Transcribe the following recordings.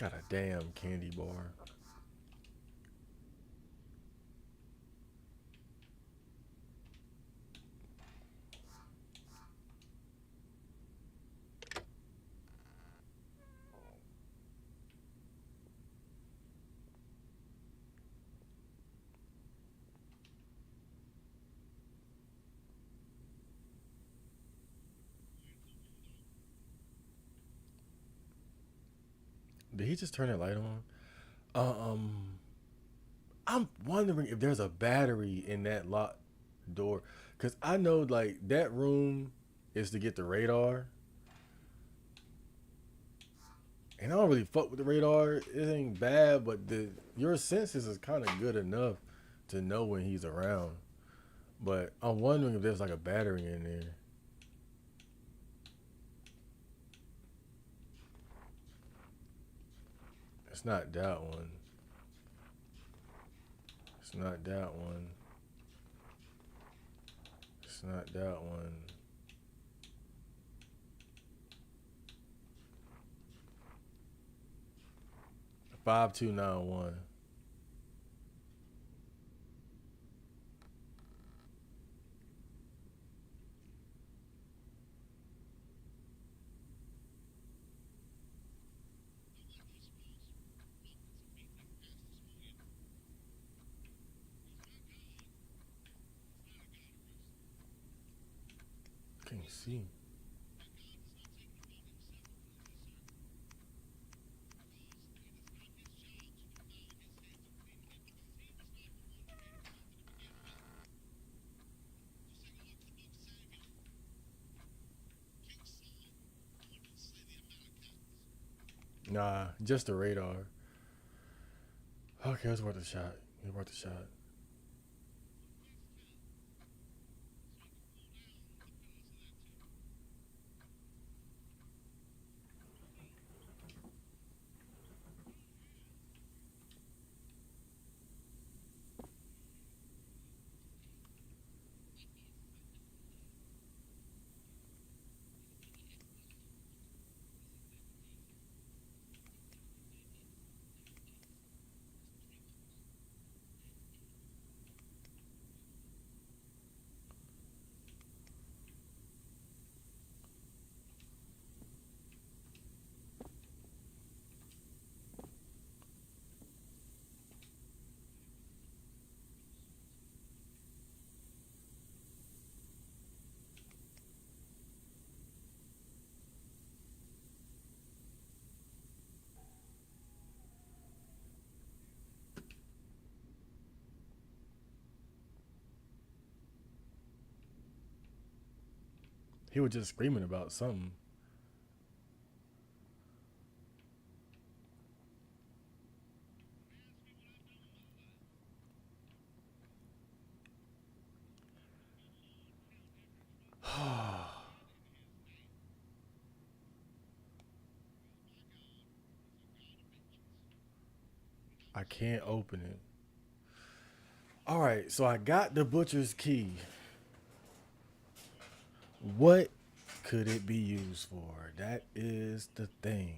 Got a damn candy bar. Did he just turn that light on? Um, I'm wondering if there's a battery in that locked door, cause I know like that room is to get the radar, and I don't really fuck with the radar. It ain't bad, but the your senses is kind of good enough to know when he's around. But I'm wondering if there's like a battery in there. It's not that one. It's not that one. It's not that one. 5291. Can't see. Nah, just the radar. Okay, it's worth a shot. It's worth a shot. He was just screaming about something. I can't open it. All right, so I got the butcher's key. What could it be used for? That is the thing.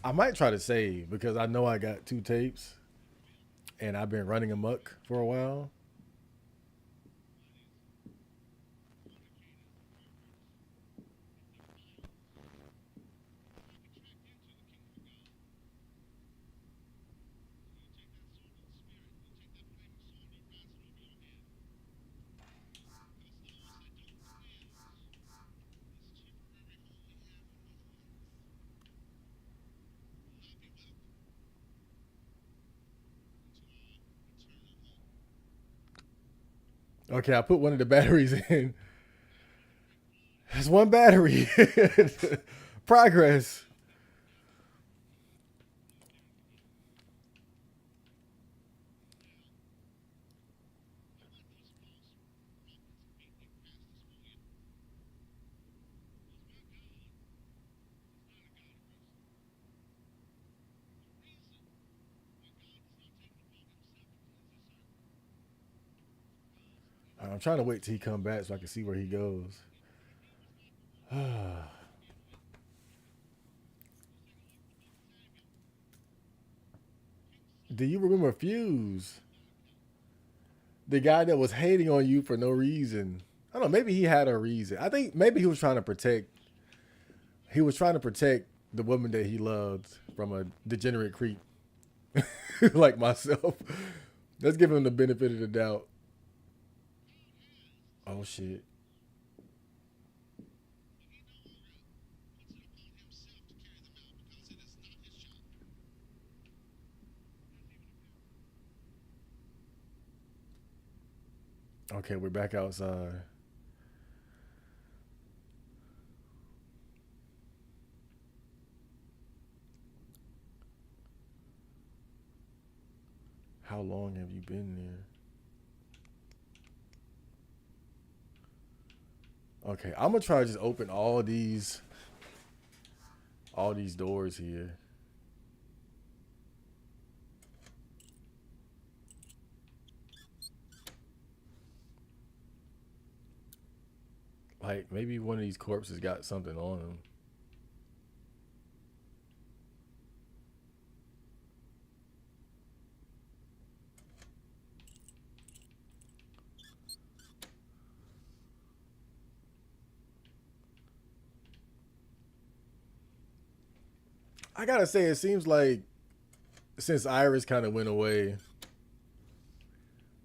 I might try to save because I know I got two tapes and I've been running amok for a while. Okay, I put one of the batteries in. That's one battery. Progress. I'm trying to wait till he come back so I can see where he goes. Do you remember Fuse? The guy that was hating on you for no reason. I don't know. Maybe he had a reason. I think maybe he was trying to protect. He was trying to protect the woman that he loved from a degenerate creep like myself. Let's give him the benefit of the doubt. Oh shit. Okay, we're back outside. How long have you been there? Okay, I'm gonna try to just open all these doors here. Like maybe one of these corpses got something on them. I gotta say, it seems like since Iris kind of went away,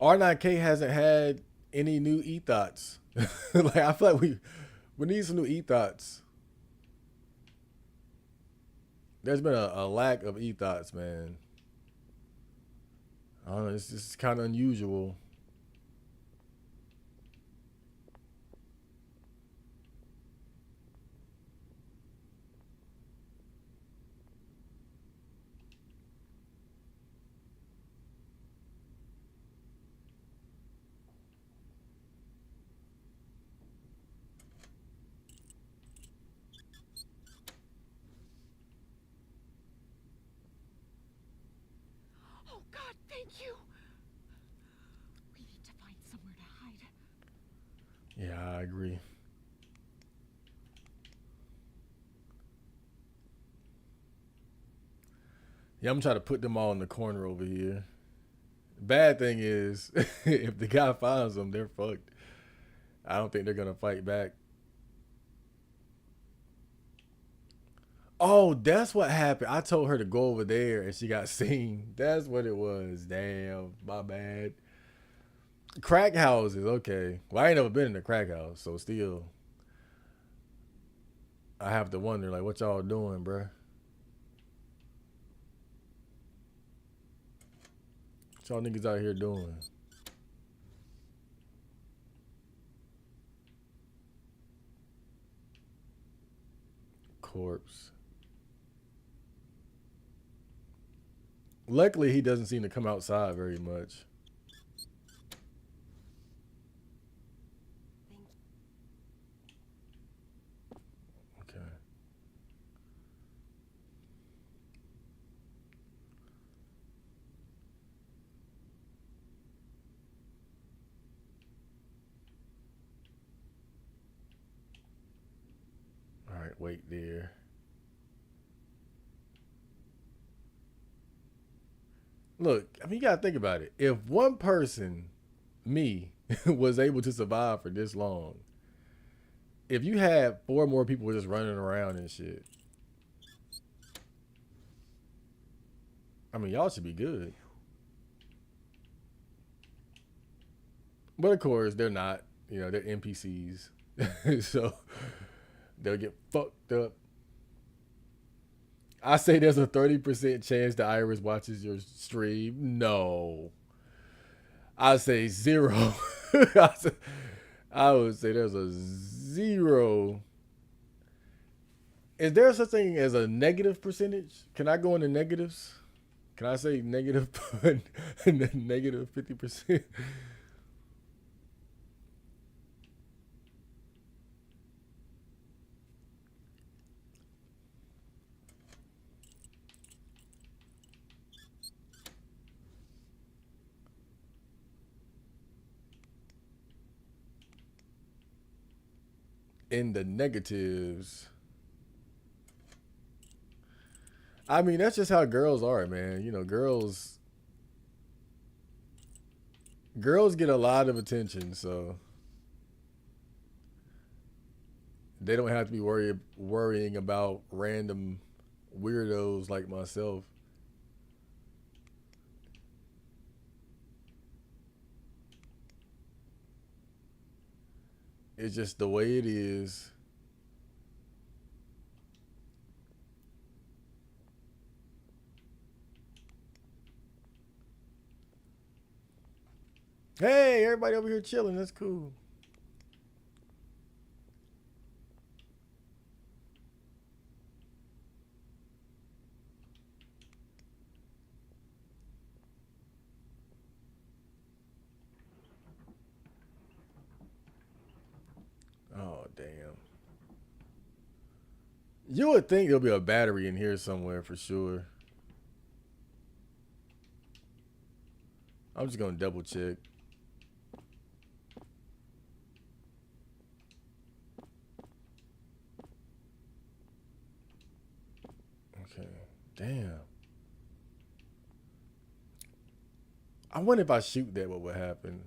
R9K hasn't had any new ethos. Like I feel like we need some new ethos. There's been a lack of ethos, man. I don't know. It's just kind of unusual. Oh, God, thank you. We need to find somewhere to hide. Yeah, I agree. Yeah, I'm trying to put them all in the corner over here. Bad thing is, if the guy finds them, they're fucked. I don't think they're gonna fight back. Oh, that's what happened. I told her to go over there and she got seen. That's what it was. Damn, my bad. Crack houses, okay. Well, I ain't never been in a crack house, so still, I have to wonder, like, what y'all doing, bruh? What y'all niggas out here doing? Corpse. Luckily, he doesn't seem to come outside very much. Okay. All right, wait there. Look, I mean, you gotta think about it. If one person, me, was able to survive for this long, if you had four more people just running around and shit, I mean, y'all should be good. But of course, they're not. You know, they're NPCs, so they'll get fucked up. I say there's a 30% chance the Iris watches your stream. No, I say zero. I would say there's a zero. Is there such thing as a negative percentage? Can I go into negatives? Can I say negative, negative 50%? in the negatives. I mean, that's just how girls are, man. You know, girls get a lot of attention, so they don't have to be worrying about random weirdos like myself. It's just the way it is. Hey, everybody over here chilling. That's cool. Oh, damn. You would think there'll be a battery in here somewhere for sure. I'm just gonna double check. Okay. Damn. I wonder if I shoot that, what would happen?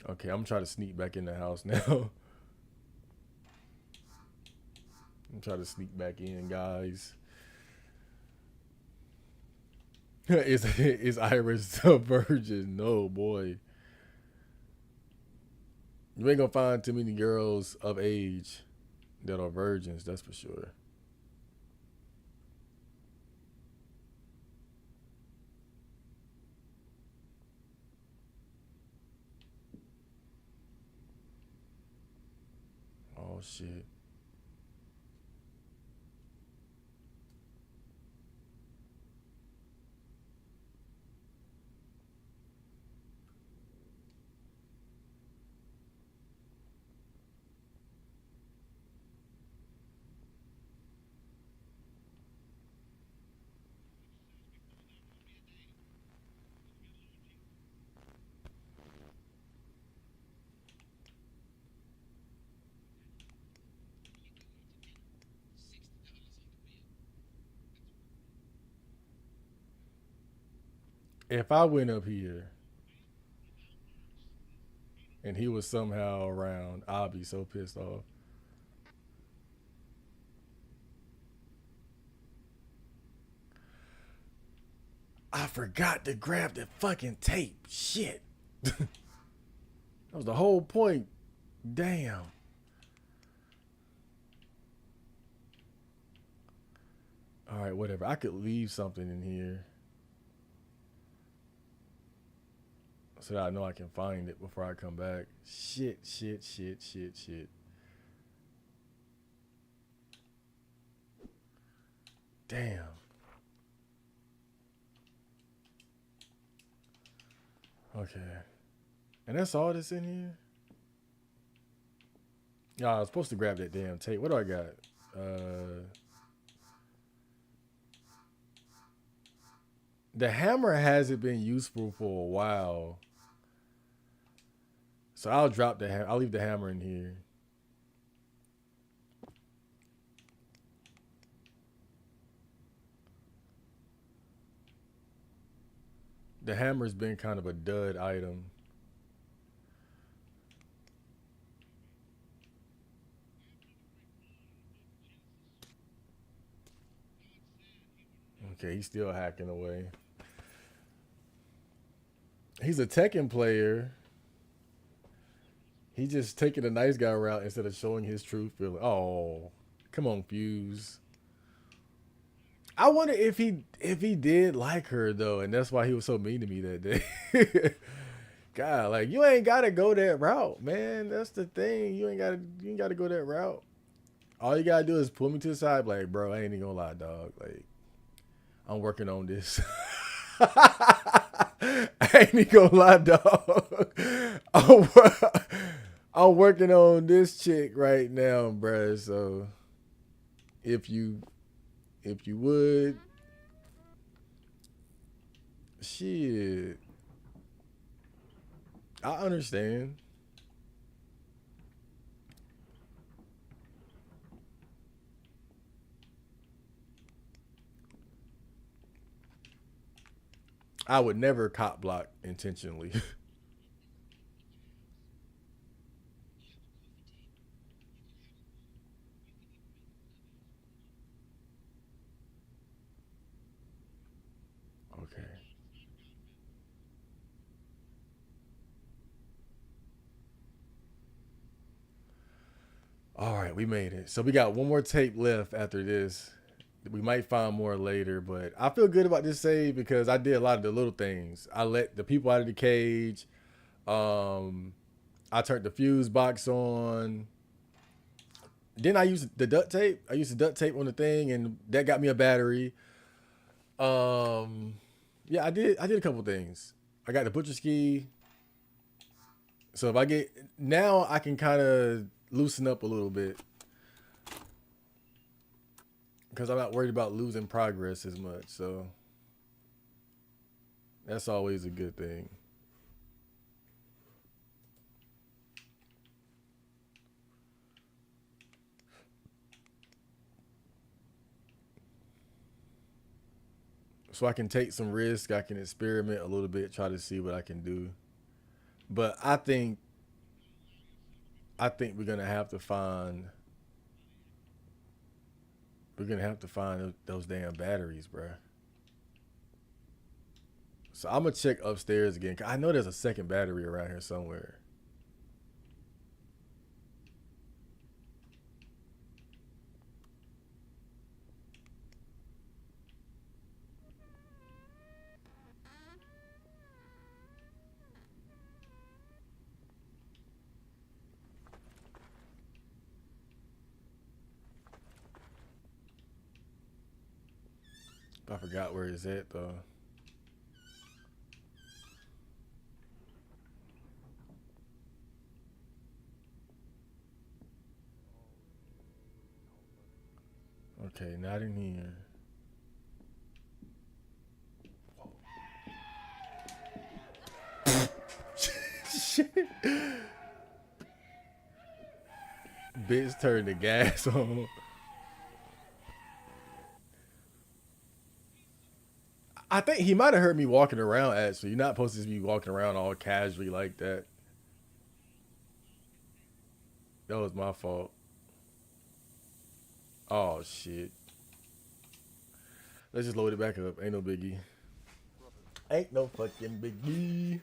Okay, I'm trying to sneak back in the house now. I'm trying to sneak back in, guys. is Iris a virgin? No, boy. You ain't gonna find too many girls of age that are virgins, that's for sure. Oh, shit. If I went up here and he was somehow around, I'd be so pissed off. I forgot to grab the fucking tape. Shit. That was the whole point. Damn. All right, whatever. I could leave something in here so that I know I can find it before I come back. Shit, shit, shit, shit, shit. Damn. Okay. And that's all that's in here? Yeah, I was supposed to grab that damn tape. What do I got? The hammer hasn't been useful for a while. So I'll drop the I'll leave the hammer in here. The hammer's been kind of a dud item. Okay, he's still hacking away. He's a Tekken player. He just taking the nice guy route instead of showing his true feeling. Oh, come on, Fuse. I wonder if he did like her though, and that's why he was so mean to me that day. God, like you ain't gotta go that route, man. That's the thing. You ain't gotta go that route. All you gotta do is pull me to the side, like, bro, I ain't even gonna lie, dog. Like, I'm working on this. I ain't even gonna lie, dog. I'm, I'm working on this chick right now, bruh. So if you if you would, Shit. I understand. I would never cop block intentionally. Okay. All right, we made it. So we got one more tape left after this. We might find more later, but I feel good about this save because I did a lot of the little things. I let the people out of the cage. Um, I turned the fuse box on. Then I used the duct tape. I used the duct tape on the thing, and that got me a battery. Um, yeah, I did. I did a couple things. I got the butcher ski. So if I get now, I can kind of loosen up a little bit because I'm not worried about losing progress as much. So that's always a good thing. So I can take some risk. I can experiment a little bit, try to see what I can do. But I think we're gonna have to find those damn batteries, bruh. So I'm gonna check upstairs again. 'Cause I know there's a second battery around here somewhere. I forgot where it's at though. Okay, not in here. Shit. Bitch turned the gas on. I think he might have heard me walking around. Actually, you're not supposed to be walking around all casually like that. That was my fault. Oh shit. Let's just load it back up. Ain't no biggie. Ain't no fucking biggie.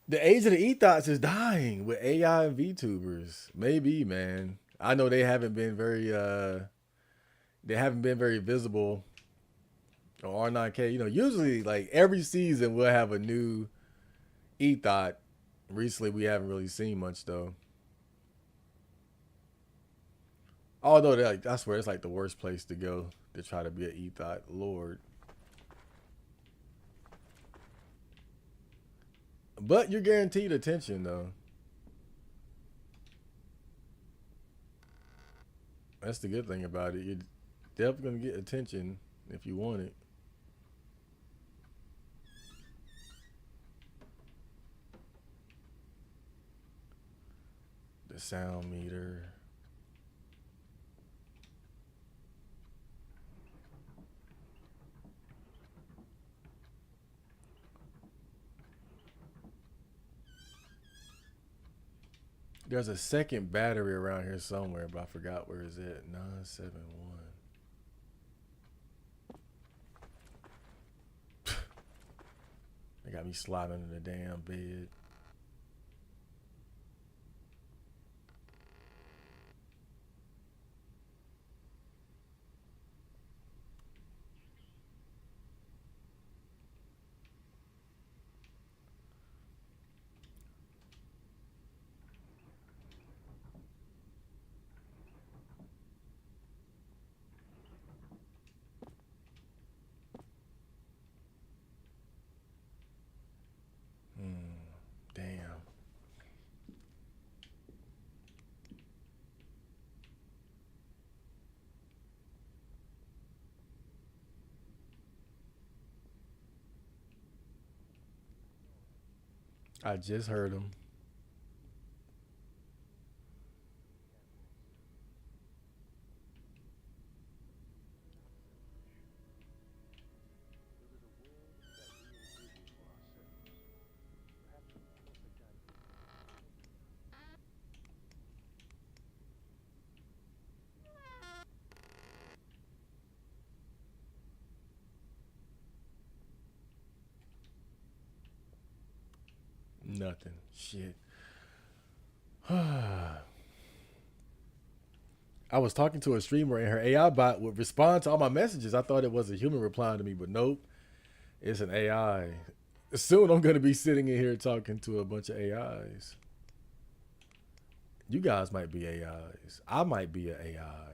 The age of the ethos is dying with AI and VTubers. Maybe, man. I know they haven't been very visible on R9K. Usually like every season we'll have a new ethot. Recently we haven't really seen much though. Although like, I swear it's like the worst place to go to try to be an ethot. Lord. But you're guaranteed attention though. That's the good thing about it. You're definitely gonna get attention if you want it. The sound meter. There's a second battery around here somewhere, but I forgot where it's at. 971. They got me sliding under the damn bed. Hmm. I just heard him. Nothing. Shit. I was talking to a streamer and her AI bot would respond to all my messages. I thought it was a human replying to me, but nope, it's an AI. Soon I'm gonna be sitting in here talking to a bunch of AIs. You guys might be AIs. I might be an AI.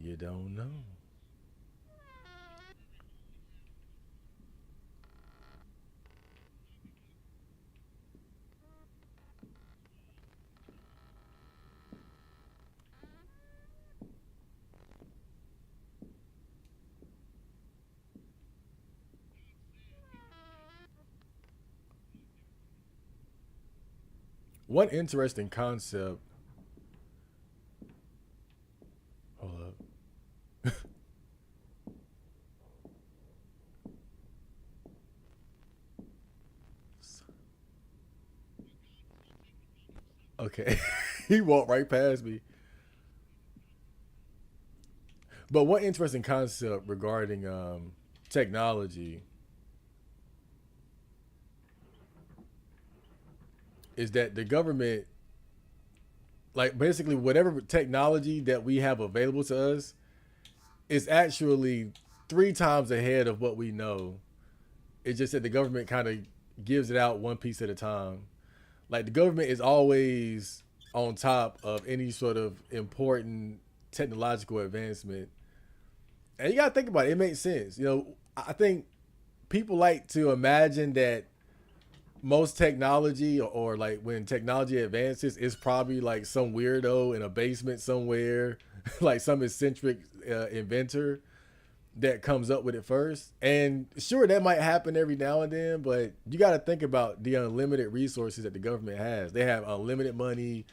You don't know. One interesting concept. Hold up. Okay. He walked right past me. But one interesting concept regarding technology is that the government, like basically whatever technology that we have available to us, is actually three times ahead of what we know. It's just that the government kind of gives it out one piece at a time. Like the government is always on top of any sort of important technological advancement. And you gotta think about it. It makes sense. You know, I think people like to imagine that most technology or like when technology advances is probably like some weirdo in a basement somewhere, like some eccentric inventor that comes up with it first. And sure, that might happen every now and then, but you got to think about the unlimited resources that the government has. They have unlimited money,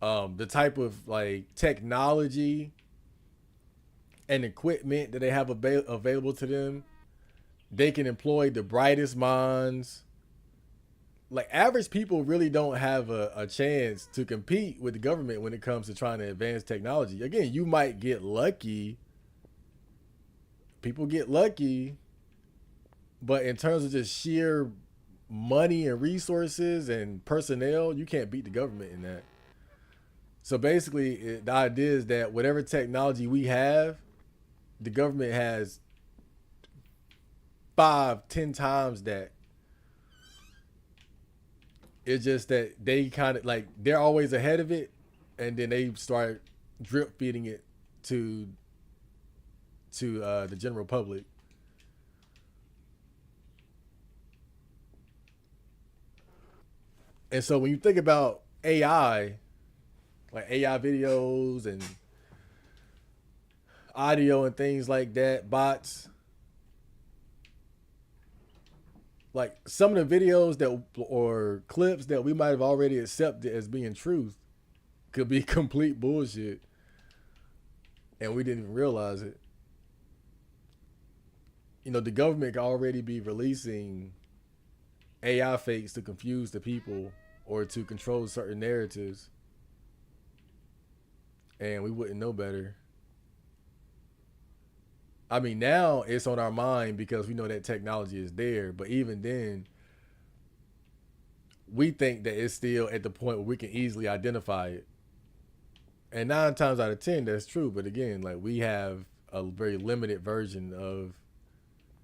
the type of like technology and equipment that they have available to them. They can employ the brightest minds. Like average people really don't have a chance to compete with the government when it comes to trying to advance technology. Again, you might get lucky. People get lucky, but in terms of just sheer money and resources and personnel, you can't beat the government in that. So basically, the idea is that whatever technology we have, the government has 5, 10 times that. It's just that they kind of like they're always ahead of it, and then they start drip feeding it to the general public. And so when you think about AI, like AI videos and audio and things like that, bots, like some of the videos that or clips that we might have already accepted as being truth could be complete bullshit, and we didn't even realize it. You know, the government could already be releasing AI fakes to confuse the people or to control certain narratives, and we wouldn't know better. I mean, now it's on our mind because we know that technology is there, but even then, we think that it's still at the point where we can easily identify it. And 9 times out of 10, that's true. But again, like we have a very limited version of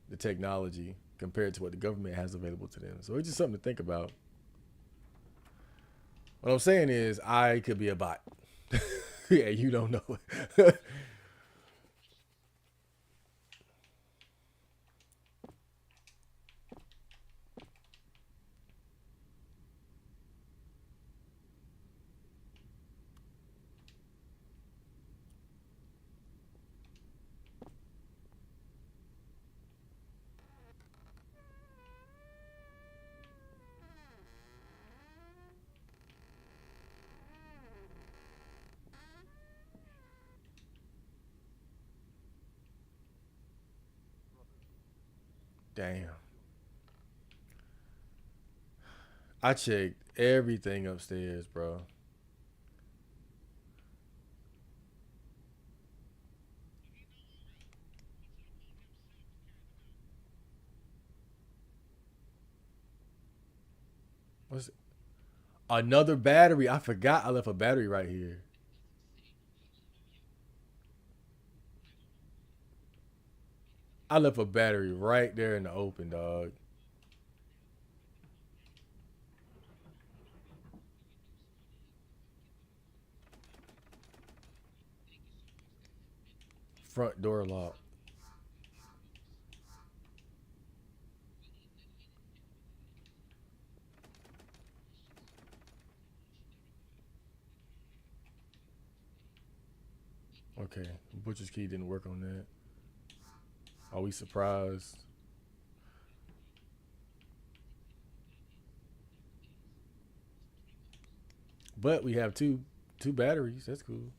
the technology compared to what the government has available to them. So it's just something to think about. What I'm saying is, I could be a bot. Yeah, you don't know. Damn. I checked everything upstairs, bro. What's another battery? I forgot I left a battery right here. I left a battery right there in the open, dog. Front door lock. Okay, butcher's key didn't work on that. Are we surprised? But we have two batteries. That's cool.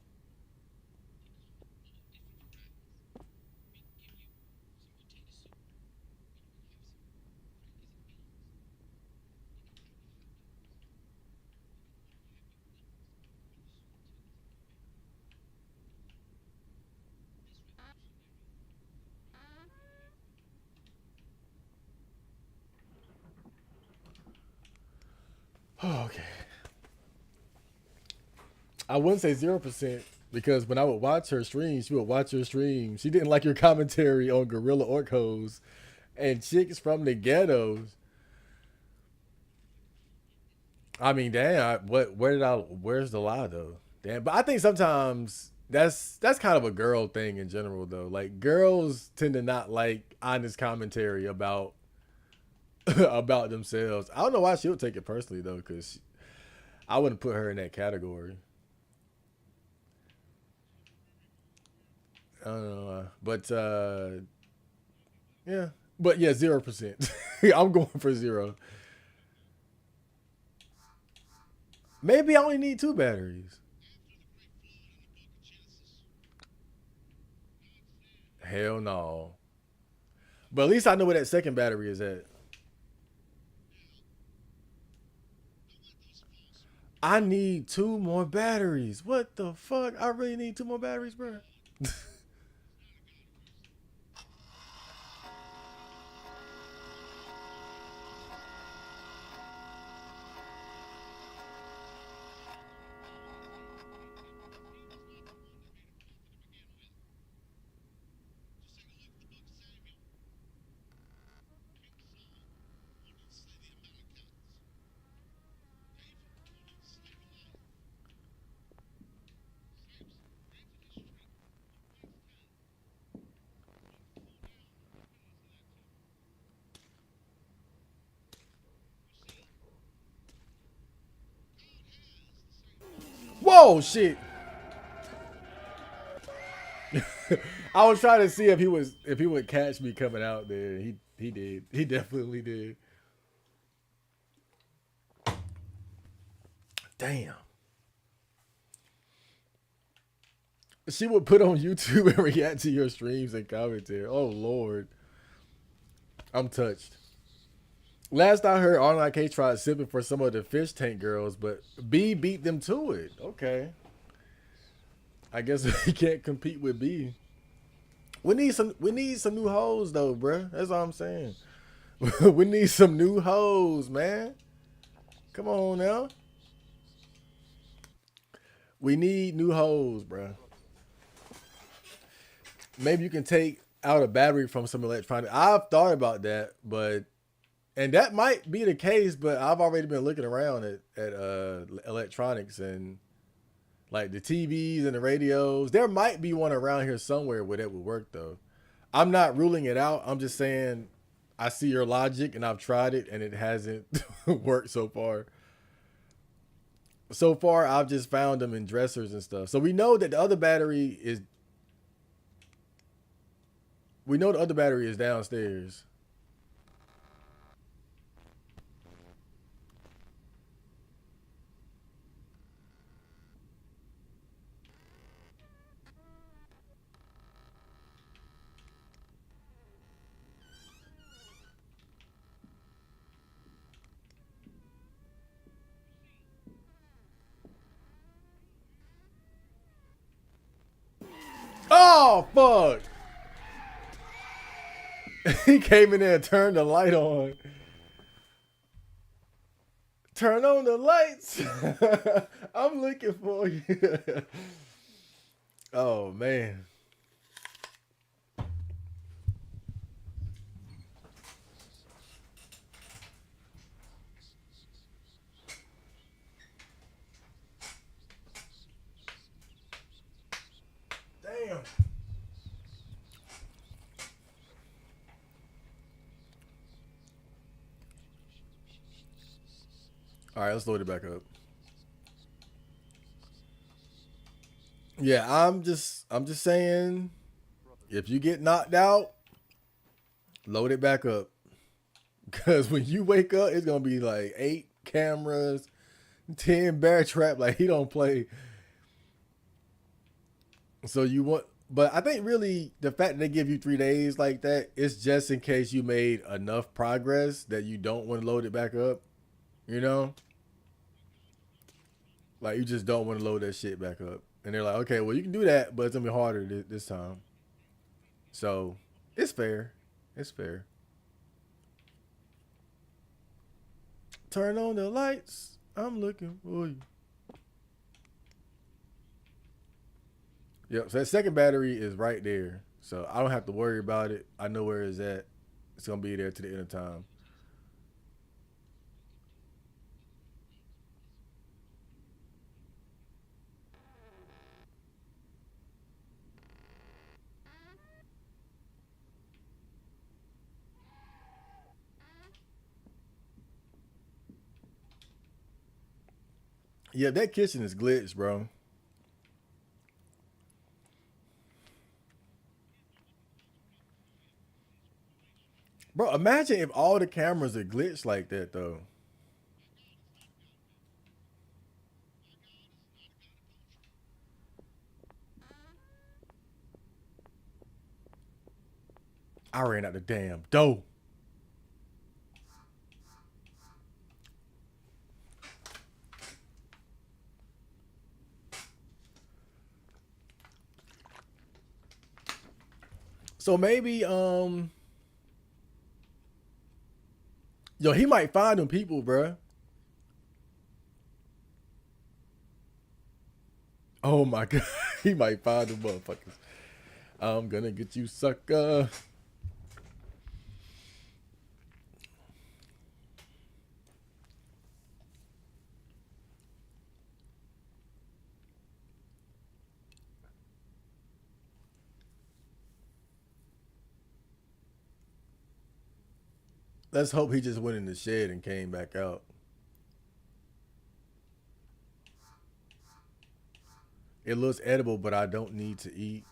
Oh, okay. I wouldn't say 0% because when I would watch her stream, she would watch her stream. She didn't like your commentary on Gorilla Orcos and chicks from the ghettos. I mean, damn. What? Where did I? Where's the lie though? Damn. But I think sometimes that's kind of a girl thing in general though. Like girls tend to not like honest commentary about about themselves. I don't know why she would take it personally though, because I wouldn't put her in that category. I don't know, but yeah, but yeah, 0%. I'm going for zero. Maybe I only need two batteries. Hell no. But at least I know where that second battery is at. I need two more batteries. What the fuck? I really need two more batteries, bro. Whoa, shit. I was trying to see if he would catch me coming out there. He did. He definitely did. Damn. She would put on YouTube and react to your streams and commentary. Oh Lord, I'm touched. Last I heard, Online K tried sipping for some of the fish tank girls, but B beat them to it. Okay, I guess we can't compete with B. We need some new hoes though, bruh. That's all I'm saying. We need some new hoes, man. Come on now. We need new hoes, bruh. Maybe you can take out a battery from some electronic. I've thought about that, but and that might be the case, but I've already been looking around at electronics and like the TVs and the radios. There might be one around here somewhere where that would work though. I'm not ruling it out. I'm just saying I see your logic and I've tried it and it hasn't worked so far. So far, I've just found them in dressers and stuff. So we know the other battery is downstairs. Oh fuck! He came in there and turned the light on. Turn on the lights. I'm looking for you. Oh man. Damn. All right, let's load it back up. Yeah, I'm just saying, if you get knocked out, load it back up. Cause when you wake up, it's gonna be like 8 cameras, 10 bear trap. Like he don't play. So you want, but I think really the fact that they give you 3 days like that is just in case you made enough progress that you don't want to load it back up. You know, like you just don't want to load that shit back up. And they're like, okay, well you can do that, but it's gonna be harder this time. So it's fair. It's fair. Turn on the lights. I'm looking for you. Yep. So that second battery is right there. So I don't have to worry about it. I know where it's at. It's gonna be there to the end of time. Yeah, that kitchen is glitched, bro. Bro, imagine if all the cameras are glitched like that though. I ran out the damn door. So maybe yo, he might find them people, bro. Oh my god. He might find them motherfuckers. I'm gonna get you, sucker. Let's hope he just went in the shed and came back out. It looks edible, but I don't need to eat.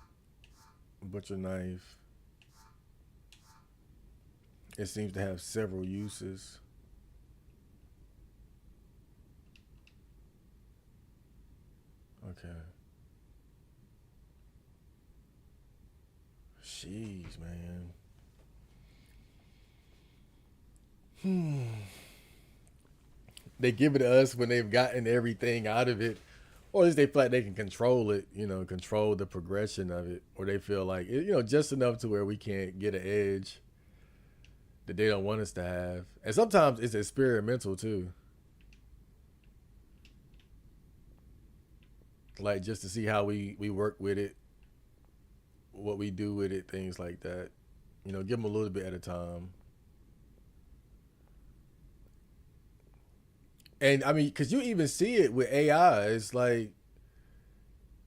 Butcher knife. It seems to have several uses. Okay. Jeez, man. They give it to us when they've gotten everything out of it, or at least they feel like they can control it. Control the progression of it, or they feel like just enough to where we can't get an edge that they don't want us to have. And sometimes it's experimental too, like just to see how we work with it, what we do with it, things like that. Give them a little bit at a time. And I mean, because you even see it with AI, it's like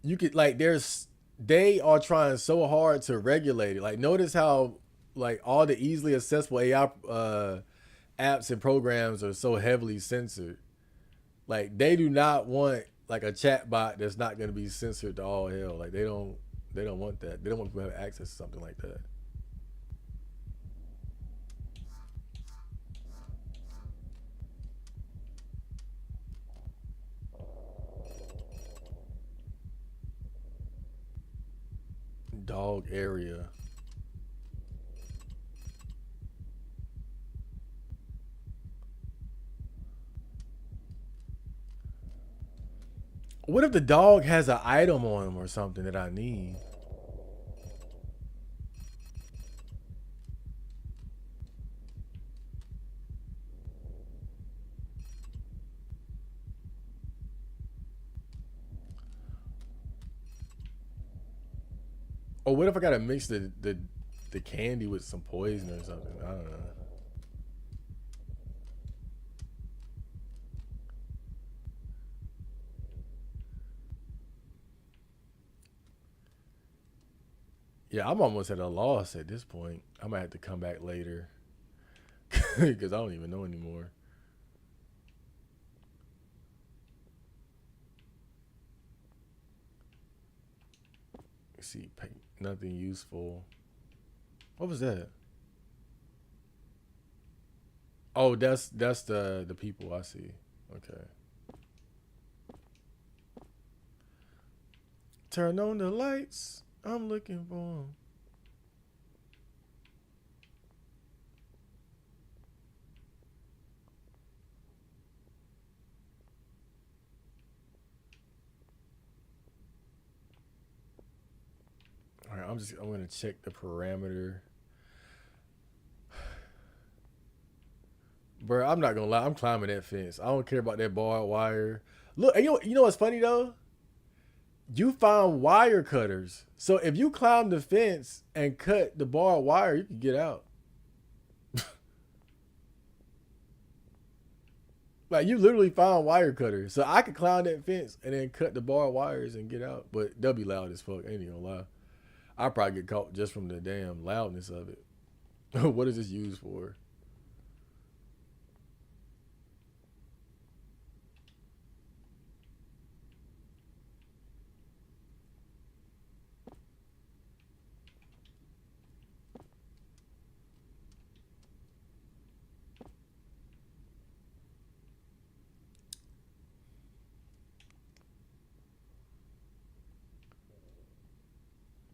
you could like they are trying so hard to regulate it. Like notice how like all the easily accessible AI apps and programs are so heavily censored. Like they do not want like a chat bot that's not going to be censored to all hell. Like they don't want that. They don't want people to have access to something like that. Dog area. What if the dog has an item on him or something that I need? Or what if I gotta mix the candy with some poison or something? I don't know. Yeah, I'm almost at a loss at this point. I might have to come back later because I don't even know anymore. Let's see, nothing useful. What was that? Oh, that's the people I see. Okay. Turn on the lights. I'm looking for 'em. All right, I'm gonna check the parameter. Bro, I'm not gonna lie. I'm climbing that fence. I don't care about that barbed wire. Look, you know what's funny though? You found wire cutters. So if you climb the fence and cut the barbed wire, you can get out. Like you literally found wire cutters. So I could climb that fence and then cut the barbed wires and get out. But they'll be loud as fuck. Ain't even gonna lie. I'll probably get caught just from the damn loudness of it. What is this used for?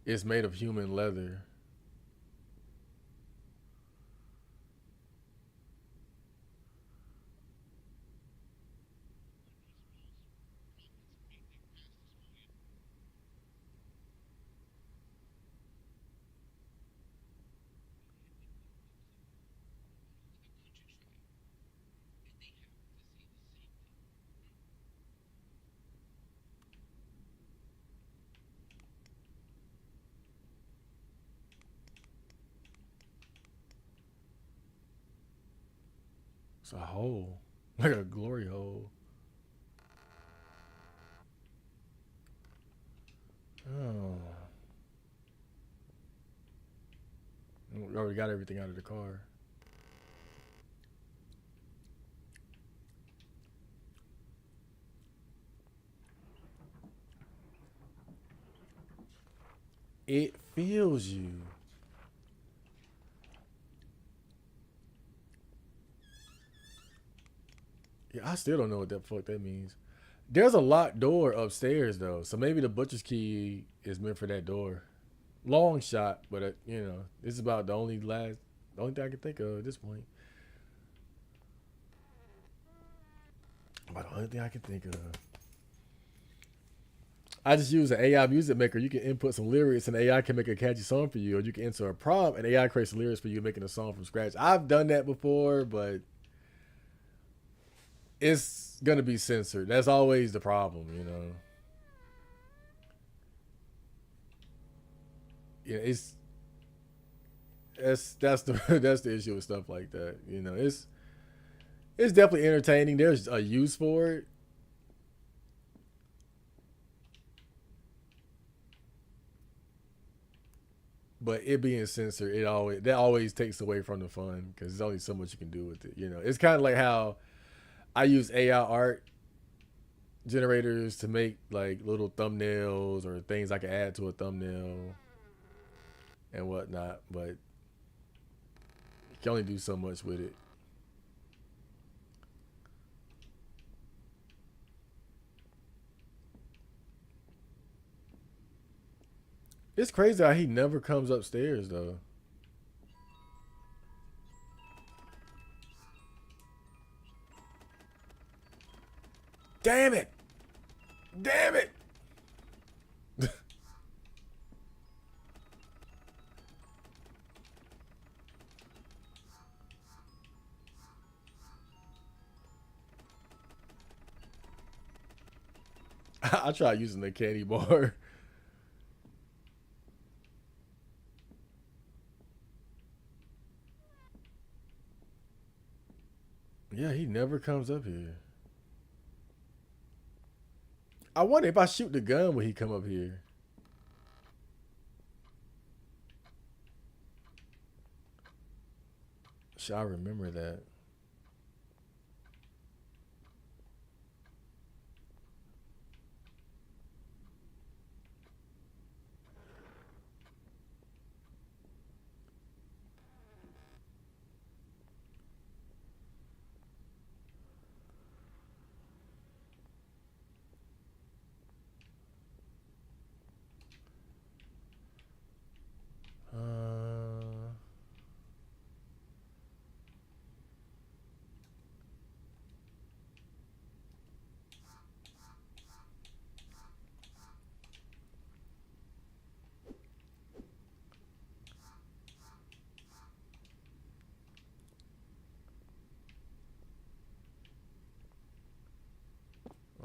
It's made of human leather. It's a hole. Like a glory hole. Oh. We already got everything out of the car. It feels you. Yeah, I still don't know what the fuck that means. There's a locked door upstairs though, so maybe the butcher's key is meant for that door. Long shot, but this is about the only thing I can think of at this point. About the only thing I can think of. I just use an AI music maker. You can input some lyrics, and AI can make a catchy song for you, or you can enter a prompt, and AI creates the lyrics for you, making a song from scratch. I've done that before, but it's gonna be censored. That's always the problem. Yeah, that's the that's the issue with stuff like that. It's definitely entertaining. There's a use for it, but it being censored, it always takes away from the fun because there's only so much you can do with it. It's kind of like how I use AI art generators to make like little thumbnails or things I can add to a thumbnail and whatnot, but you can only do so much with it. It's crazy how he never comes upstairs though. Damn it! Damn it! I tried using the candy bar. never comes up here. I wonder if I shoot the gun, will he come up here? Should I remember that? Uh,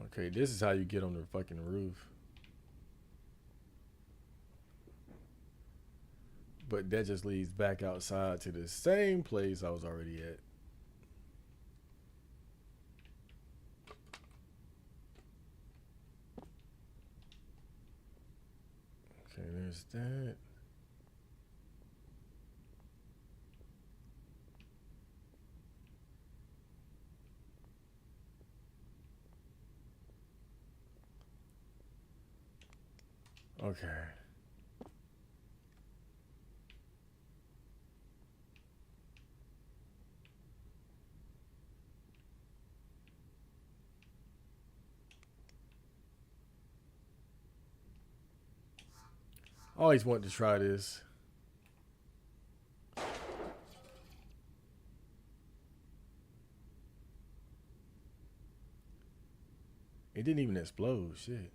okay, this is how you get on the fucking roof. But that just leads back outside to the same place I was already at. Okay, there's that. Okay. I always wanted to try this. It didn't even explode. Shit.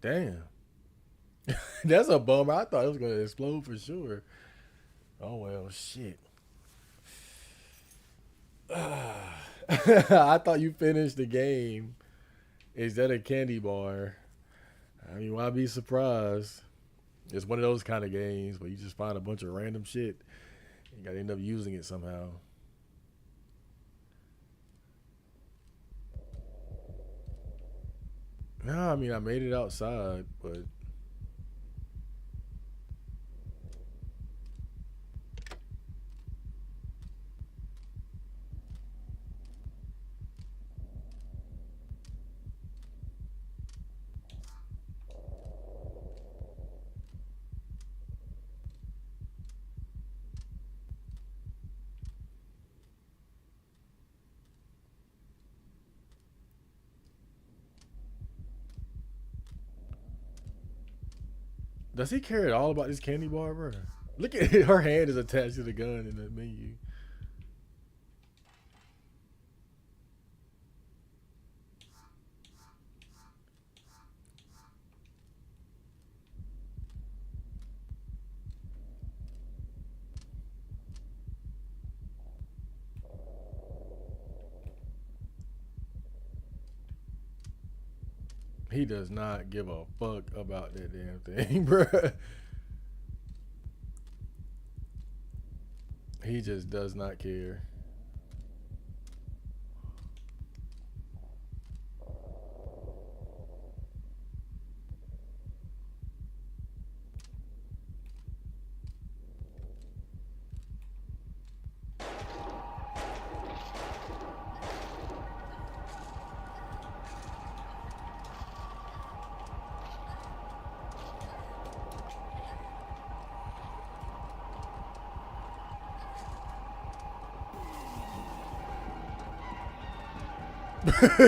Damn. That's a bummer. I thought it was going to explode for sure. Oh, well, shit. I thought you finished the game. Is that a candy bar? I mean, why be surprised? It's one of those kind of games where you just find a bunch of random shit. You gotta end up using it somehow. No, I mean I made it outside, but does he care at all about this candy bar, bro? Look at it. Her hand is attached to the gun in the menu. He does not give a fuck about that damn thing, bro. He just does not care.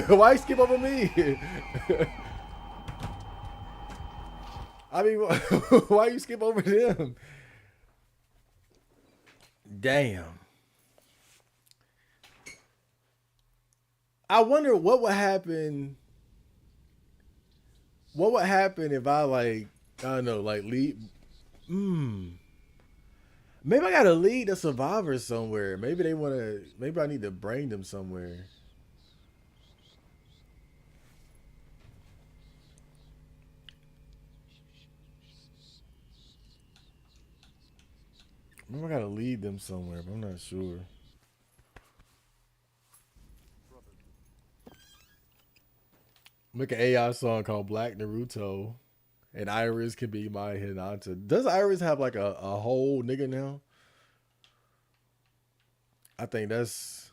Why you skip over me? I mean, why you skip over them? Damn. I wonder what would happen. What would happen if I like I don't know like leave? Hmm. Maybe I gotta lead the survivors somewhere. Maybe they wanna. Maybe I need to bring them somewhere. Maybe I gotta lead them somewhere, but I'm not sure. Make an AI song called Black Naruto, and Iris could be my Hinata. Does Iris have like a whole nigga now? I think that's.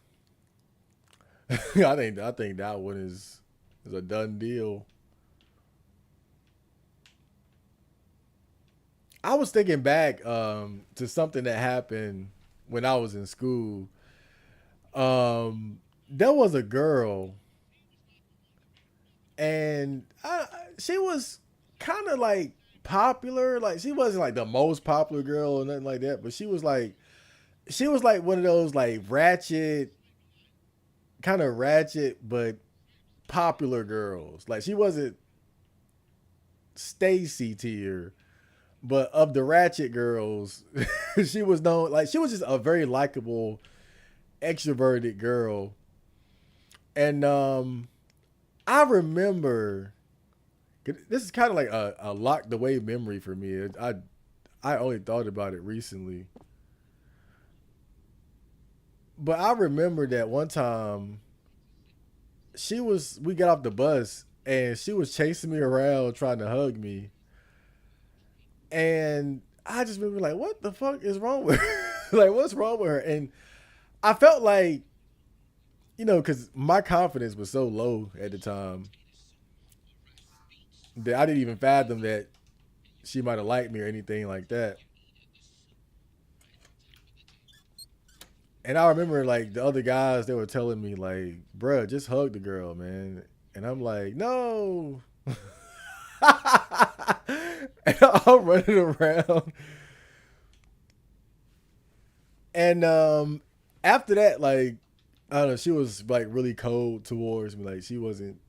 I think that one is a done deal. I was thinking back to something that happened when I was in school. There was a girl, and she was kind of like popular. Like she wasn't like the most popular girl or nothing like that, but she was like one of those like ratchet, kind of ratchet but popular girls. Like she wasn't Stacy tier, but of the ratchet girls, she was known like she was just a very likable, extroverted girl. And I remember this is kind of like a locked away memory for me. I only thought about it recently, but I remember that one time we got off the bus and she was chasing me around trying to hug me, and I just remember like, what the fuck is wrong with her? Like, what's wrong with her? And I felt like, because my confidence was so low at the time that I didn't even fathom that she might have liked me or anything like that. And I remember like the other guys, they were telling me like, bruh, just hug the girl, man. And I'm like, no. And I'm running around. And after that, like, I don't know, she was like really cold towards me. Like she wasn't.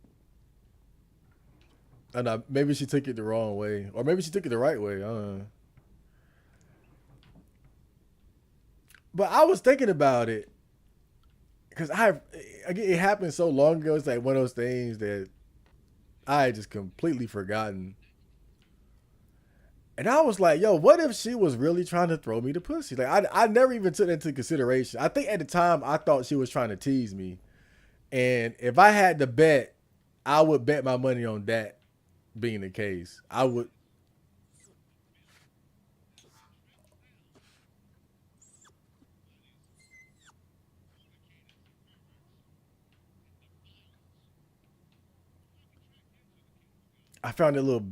I don't know. Maybe she took it the wrong way, or maybe she took it the right way. I don't know. But I was thinking about it because it happened so long ago. It's like one of those things that I had just completely forgotten. And I was like, yo, what if she was really trying to throw me the pussy? Like I never even took that into consideration. I think at the time I thought she was trying to tease me. And if I had to bet, I would bet my money on that being the case. I found a little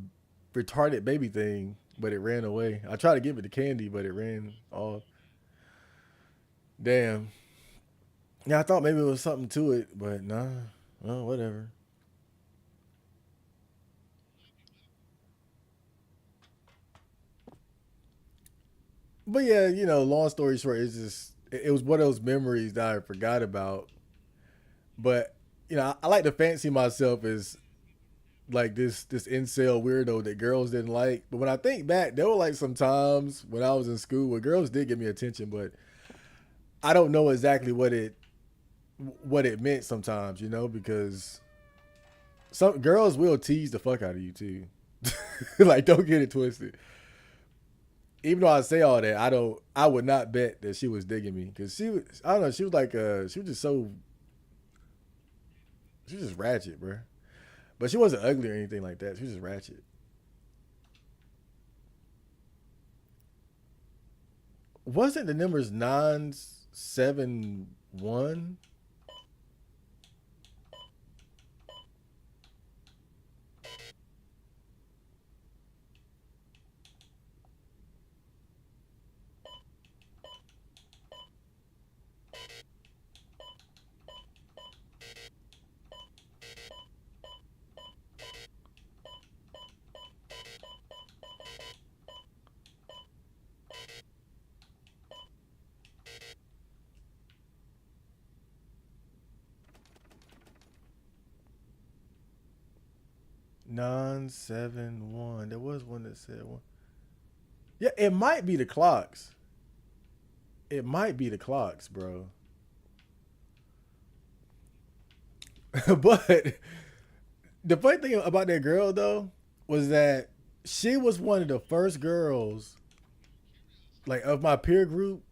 retarded baby thing, but it ran away. I tried to give it the candy, but it ran off. Damn. Yeah, I thought maybe it was something to it, but nah. Oh, whatever. But yeah, long story short, it was one of those memories that I forgot about. But I like to fancy myself as like this incel weirdo that girls didn't like. But when I think back, there were like some times when I was in school where girls did give me attention, but I don't know exactly what it meant sometimes, because some girls will tease the fuck out of you too. Like, don't get it twisted. Even though I say all that, I would not bet that she was digging me because I don't know, she was like, she was just so, she was just ratchet, bro. But she wasn't ugly or anything like that. She was just ratchet. Wasn't the numbers 971? 971. There was one that said one. Yeah, it might be the clocks. It might be the clocks, bro. But the funny thing about that girl though was that she was one of the first girls like of my peer group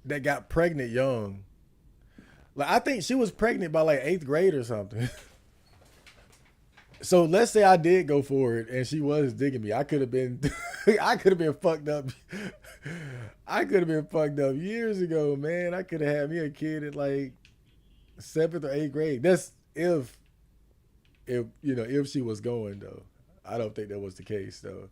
that got pregnant young. Like I think she was pregnant by like eighth grade or something. So let's say I did go for it and she was digging me. I could have been I could have been fucked up. I could have been fucked up years ago, man. I could have had me a kid at like seventh or eighth grade. That's if you know if she was going though. I don't think that was the case though.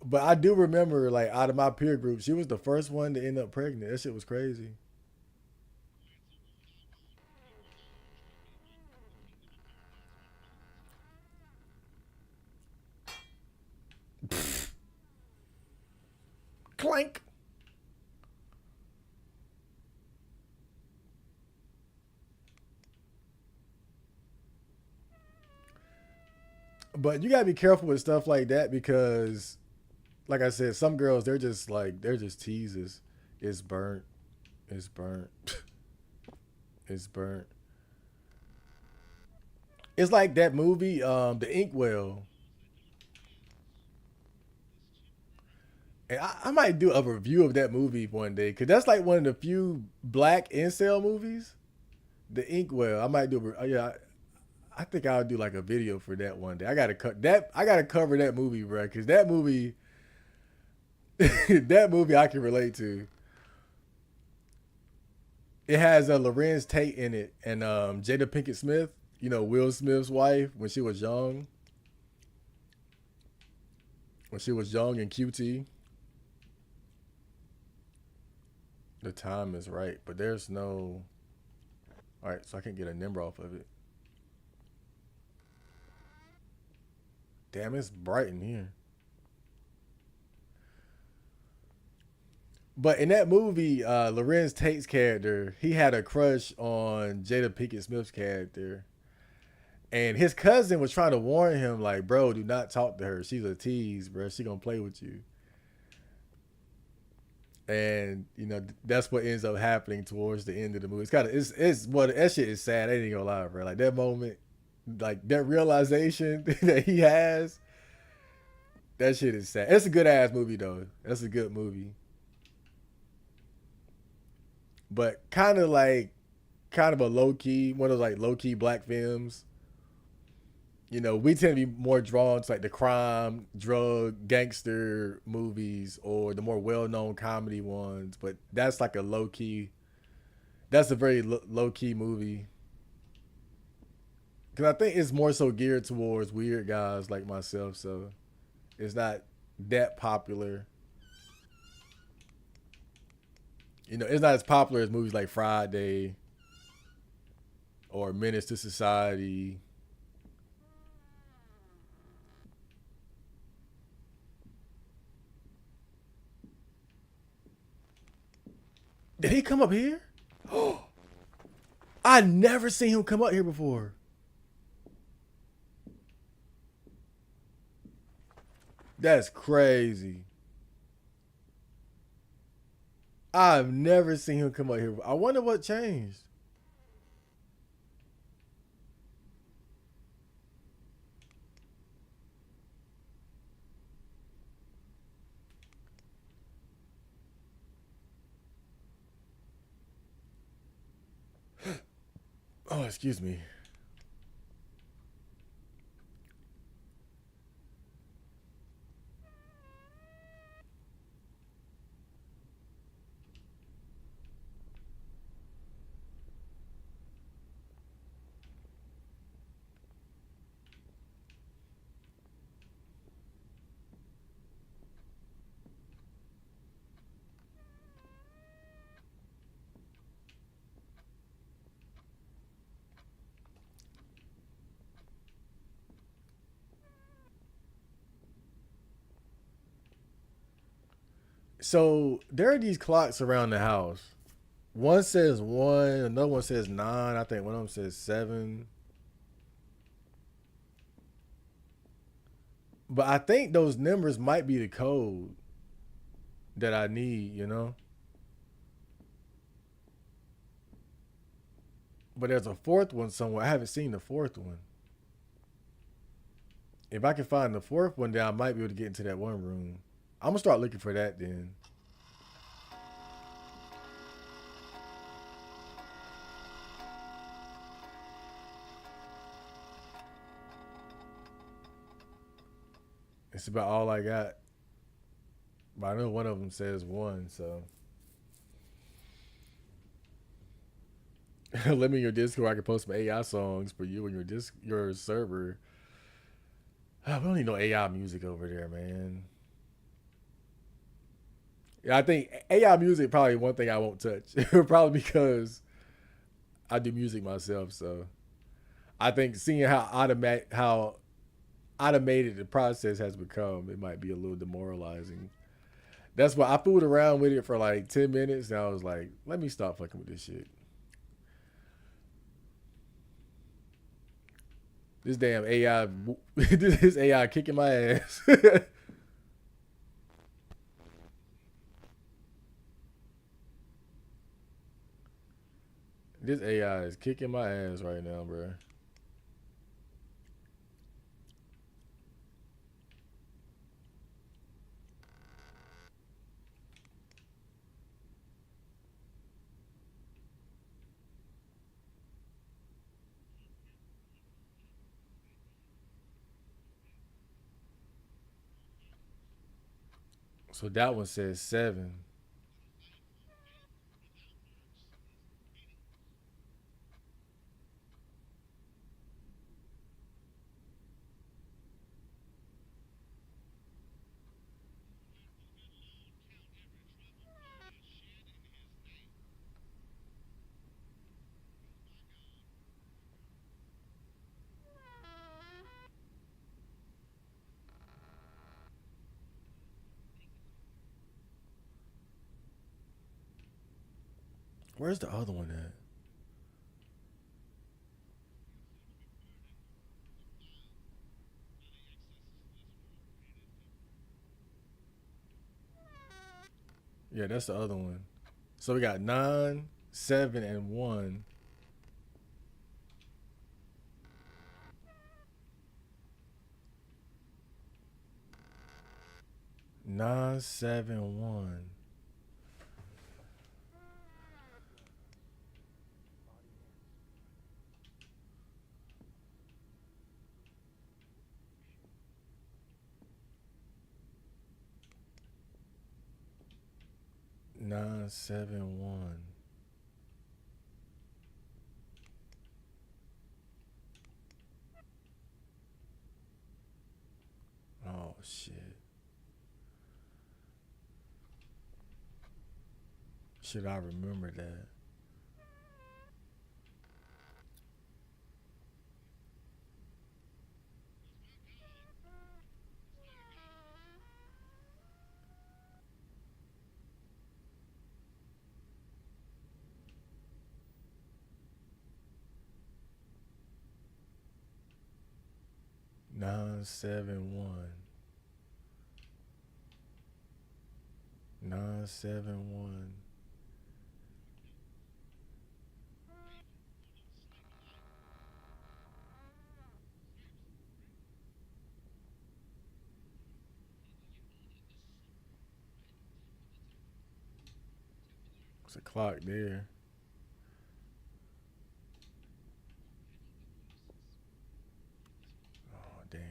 But I do remember like out of my peer group, she was the first one to end up pregnant. That shit was crazy. Clank. But you gotta be careful with stuff like that because, like I said, some girls they're just teasers. It's burnt. It's burnt. It's burnt. It's like that movie, The Inkwell. And I might do a review of that movie one day because that's like one of the few black incel movies. The Inkwell. I might do. Yeah, I think I'll do like a video for that one day. I gotta cut that. I gotta cover that movie, bro, because that movie, that movie I can relate to. It has Lorenz Tate in it and Jada Pinkett Smith. You know Will Smith's wife when she was young. When she was young and QT. The time is right, but there's no. All right, so I can't get a number off of it. Damn, it's bright in here. But in that movie, Lorenz Tate's character, he had a crush on Jada Pinkett Smith's character. And his cousin was trying to warn him, like, bro, do not talk to her. She's a tease, bro. She gonna play with you. And you know that's what ends up happening towards the end of the movie. It's kind of it's what that shit is sad. I ain't gonna lie, bro. Like that moment, like that realization that he has, that shit is sad. It's a good ass movie though. That's a good movie. But kind of a low key, one of those like low key black films. You know, we tend to be more drawn to like the crime, drug, gangster movies or the more well known comedy ones. But that's like a low key. That's a very low key movie because I think it's more so geared towards weird guys like myself. So it's not that popular. You know, it's not as popular as movies like Friday or Menace to Society. Did he come up here? I never seen him come up here before. That's crazy. I've never seen him come up here. I wonder what changed. Oh, excuse me. So there are these clocks around the house. One says one, another one says nine. I think one of them says seven. But I think those numbers might be the code that I need, you know? But there's a fourth one somewhere. I haven't seen the fourth one. If I can find the fourth one, then I might be able to get into that one room. I'm gonna start looking for that then. It's about all I got. But I know one of them says one, so let me in your Discord. I can post some AI songs for you and your server. We don't need no AI music over there, man. Yeah, I think AI music probably one thing I won't touch. Probably because I do music myself, so I think seeing how automated the process has become, it might be a little demoralizing. That's why I fooled around with it for like 10 minutes, and I was like, let me stop fucking with this shit. This damn AI, this AI kicking my ass. This AI is kicking my ass right now, bro. So that one says 7. Where's the other one at? Yeah, that's the other one. So we got 9, 7, and 1. 9, 7, 1. 9, 7, 1. Oh shit. Should I remember that? 9, 7, 1. 9, 7, 1. It's a clock there. Oh damn.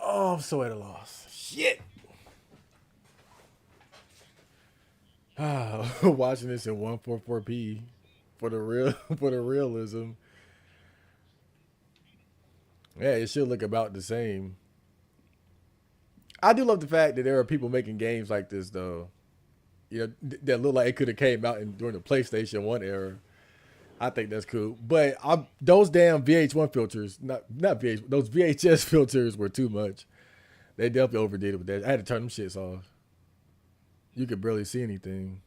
Oh, I'm so at a loss. Shit. Watching this in 144p for the real for the realism. Yeah, it should look about the same. I do love the fact that there are people making games like this though. That look like it could have came out during the PlayStation One era. I think that's cool. But those damn VH1 filters, not VH, those VHS filters were too much. They definitely overdid it with that. I had to turn them shits off. You could barely see anything.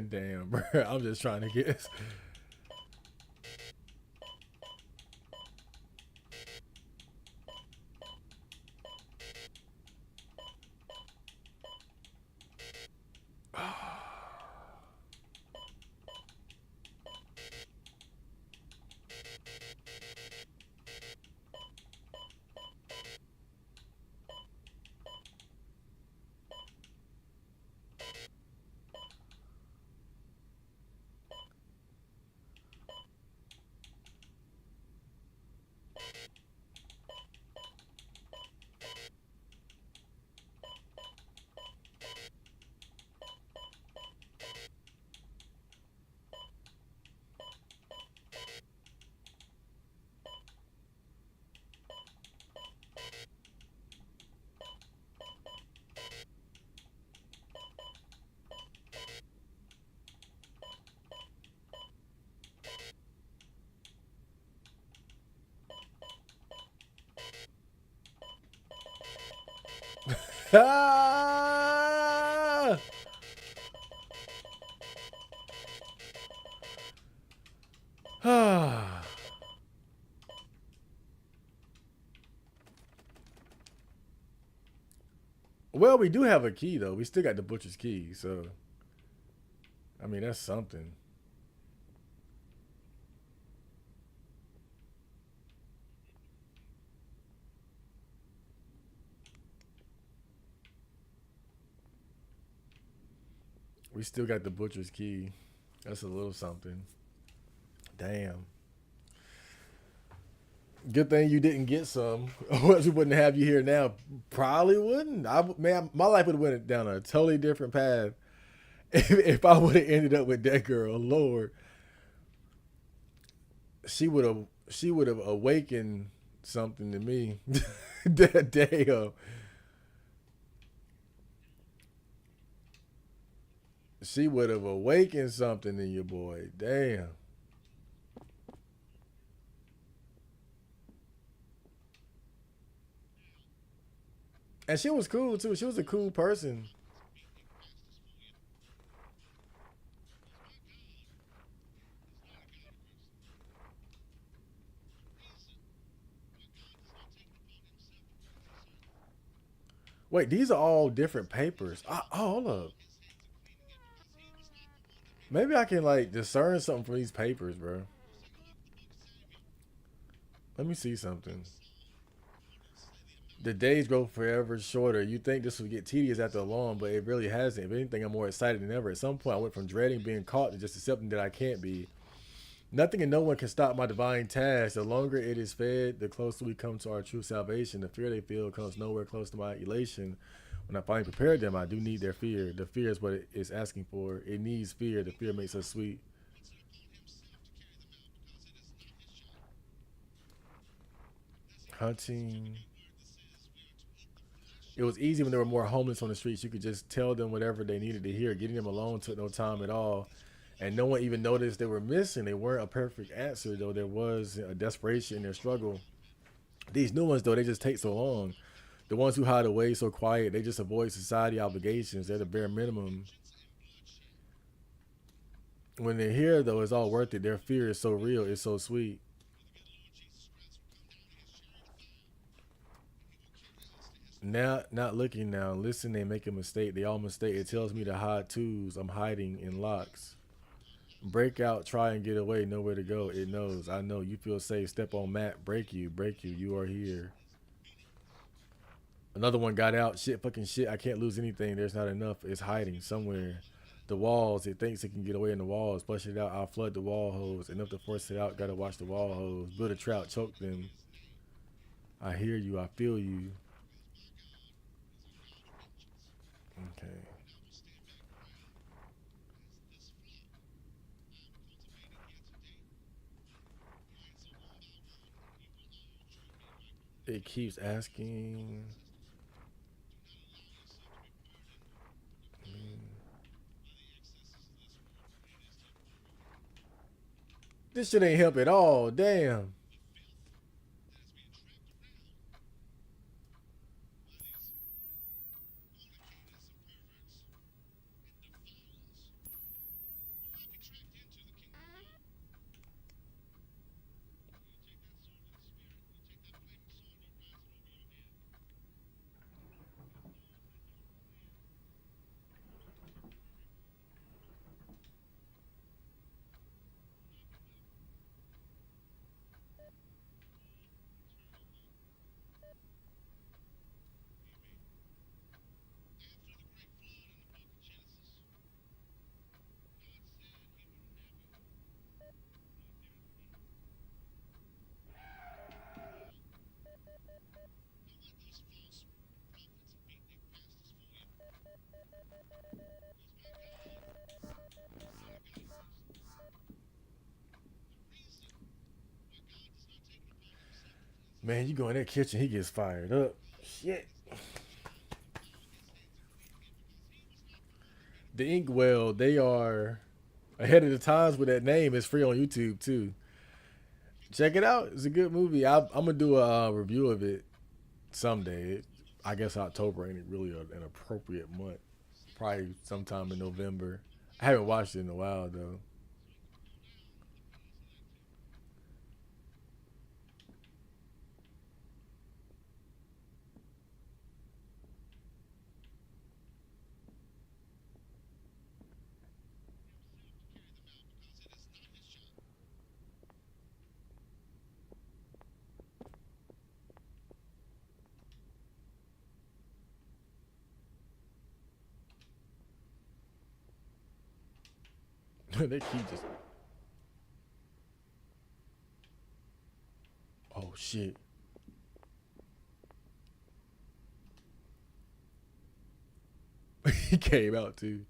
Damn, bro. I'm just trying to guess. Ah! Well, we do have a key though. We still got the butcher's key, so I mean that's something. We still got the butcher's key. That's a little something. Damn. Good thing you didn't get some. Or else we wouldn't have you here now. Probably wouldn't. Man, my life would have went down a totally different path if I would have ended up with that girl. Lord, she would have awakened something to me. Damn. She would have awakened something in your boy. Damn. And she was cool too. She was a cool person. Wait, these are all different papers. Oh, hold up. Maybe I can like discern something from these papers, bro. Let me see something. The days grow forever shorter. You think this will get tedious after long, but it really hasn't. If anything, I'm more excited than ever. At some point, I went from dreading being caught to just accepting that I can't be. Nothing and no one can stop my divine task. The longer it is fed, the closer we come to our true salvation. The fear they feel comes nowhere close to my elation. When I finally prepare them, I do need their fear. The fear is what it is asking for. It needs fear. The fear makes us sweet. Hunting. It was easy when there were more homeless on the streets. You could just tell them whatever they needed to hear. Getting them alone took no time at all. And no one even noticed they were missing. They weren't a perfect answer, though there was a desperation in their struggle. These new ones, though, they just take so long. The ones who hide away so quiet, they just avoid society obligations. They're the bare minimum. When they're here, though, it's all worth it. Their fear is so real. It's so sweet. Now, not looking now. Listen, they make a mistake. They all mistake. It tells me to hide twos. I'm hiding in locks. Break out, try and get away. Nowhere to go. It knows. I know. You feel safe. Step on mat. Break you. Break you. You are here. Another one got out. Shit, fucking shit. I can't lose anything. There's not enough. It's hiding somewhere. The walls. It thinks it can get away in the walls. Flush it out. I'll flood the wall holes. Enough to force it out. Gotta watch the wall holes. Build a trout. Choke them. I hear you. I feel you. Okay. It keeps asking. This shit ain't help at all. Damn. Man, you go in that kitchen, he gets fired up. Shit. The Inkwell, they are ahead of the times with that name. It's free on YouTube too. Check it out. It's a good movie. I'm gonna do a review of it someday. I guess October ain't really an appropriate month. Probably sometime in November. I haven't watched it in a while though. They keep just. Oh shit. He came out too.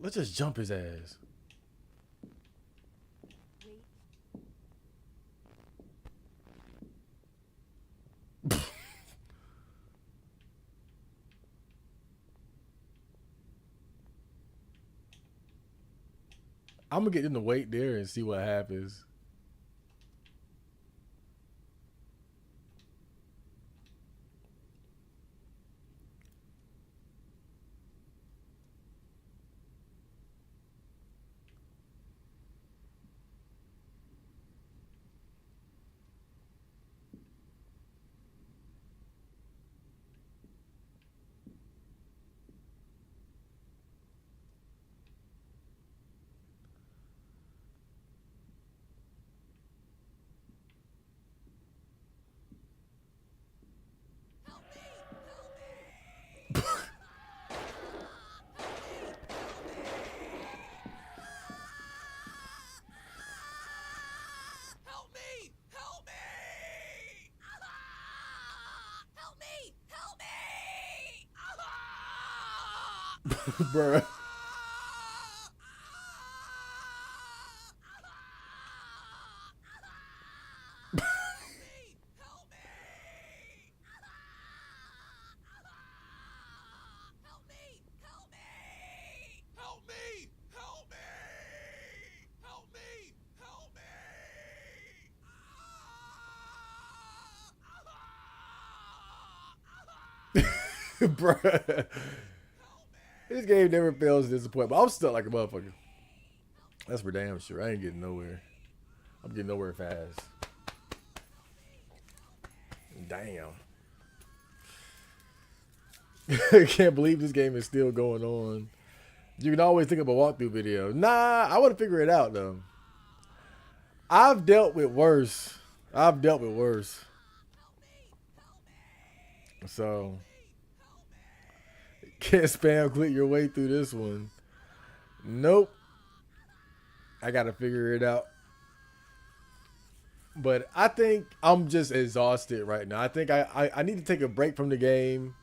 Let's just jump his ass. I'm gonna get them to wait there and see what happens. Bruh. Bruh. This game never fails to disappoint, but I'm stuck like a motherfucker. That's for damn sure. I ain't getting nowhere. I'm getting nowhere fast. Damn. I can't believe this game is still going on. You can always think of a walkthrough video. Nah, I want to figure it out though. I've dealt with worse. I've dealt with worse. So can't spam click your way through this one. Nope. I gotta figure it out. But I think I'm just exhausted right now. I think I need to take a break from the game.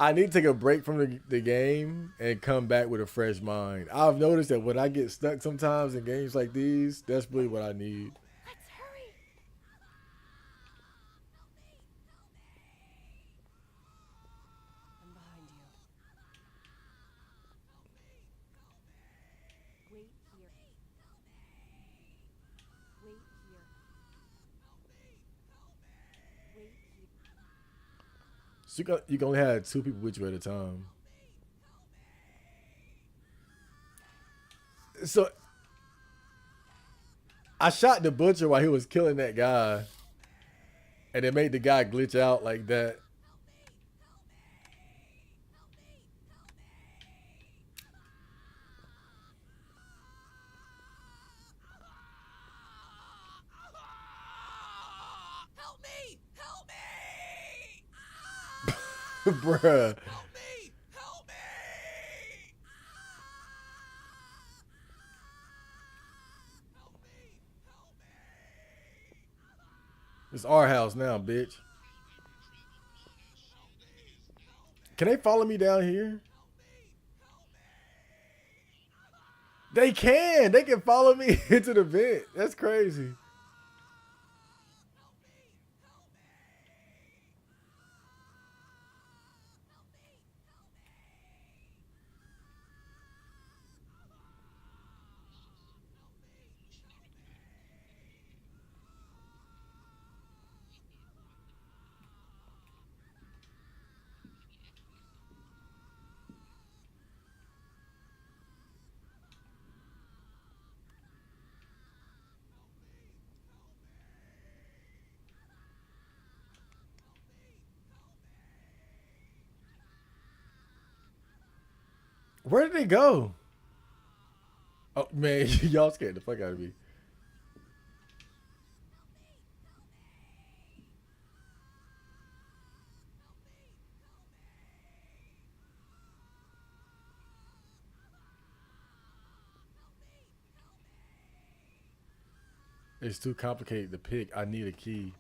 I need to take a break from the game and come back with a fresh mind. I've noticed that when I get stuck sometimes in games like these, that's really what I need. Let's hurry. I'm behind you. Wait here. Wait here. Wait here. So you can only have 2 people with you at a time. So I shot the butcher while he was killing that guy, and it made the guy glitch out like that. Help me! Help me! Bruh. Help me! Help me! It's our house now, bitch. Can they follow me down here? They can. They can follow me into the vent. That's crazy. Where did they go? Oh man, y'all scared the fuck out of me. It's too complicated to pick. I need a key.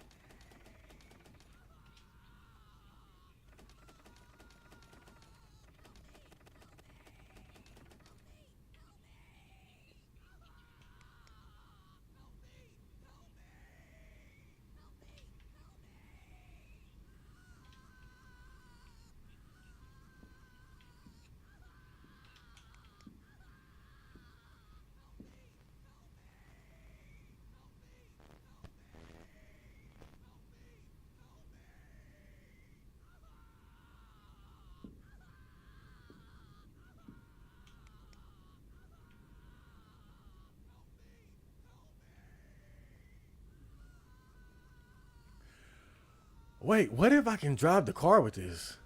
Wait, what if I can drive the car with this?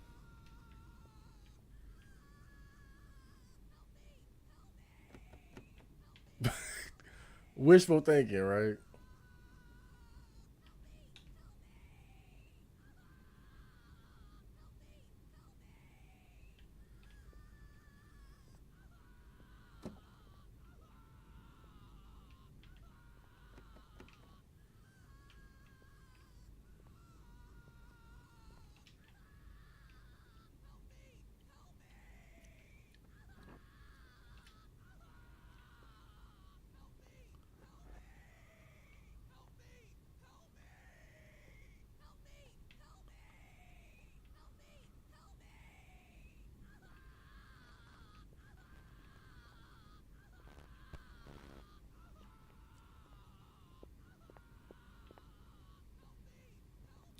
Wishful thinking, right?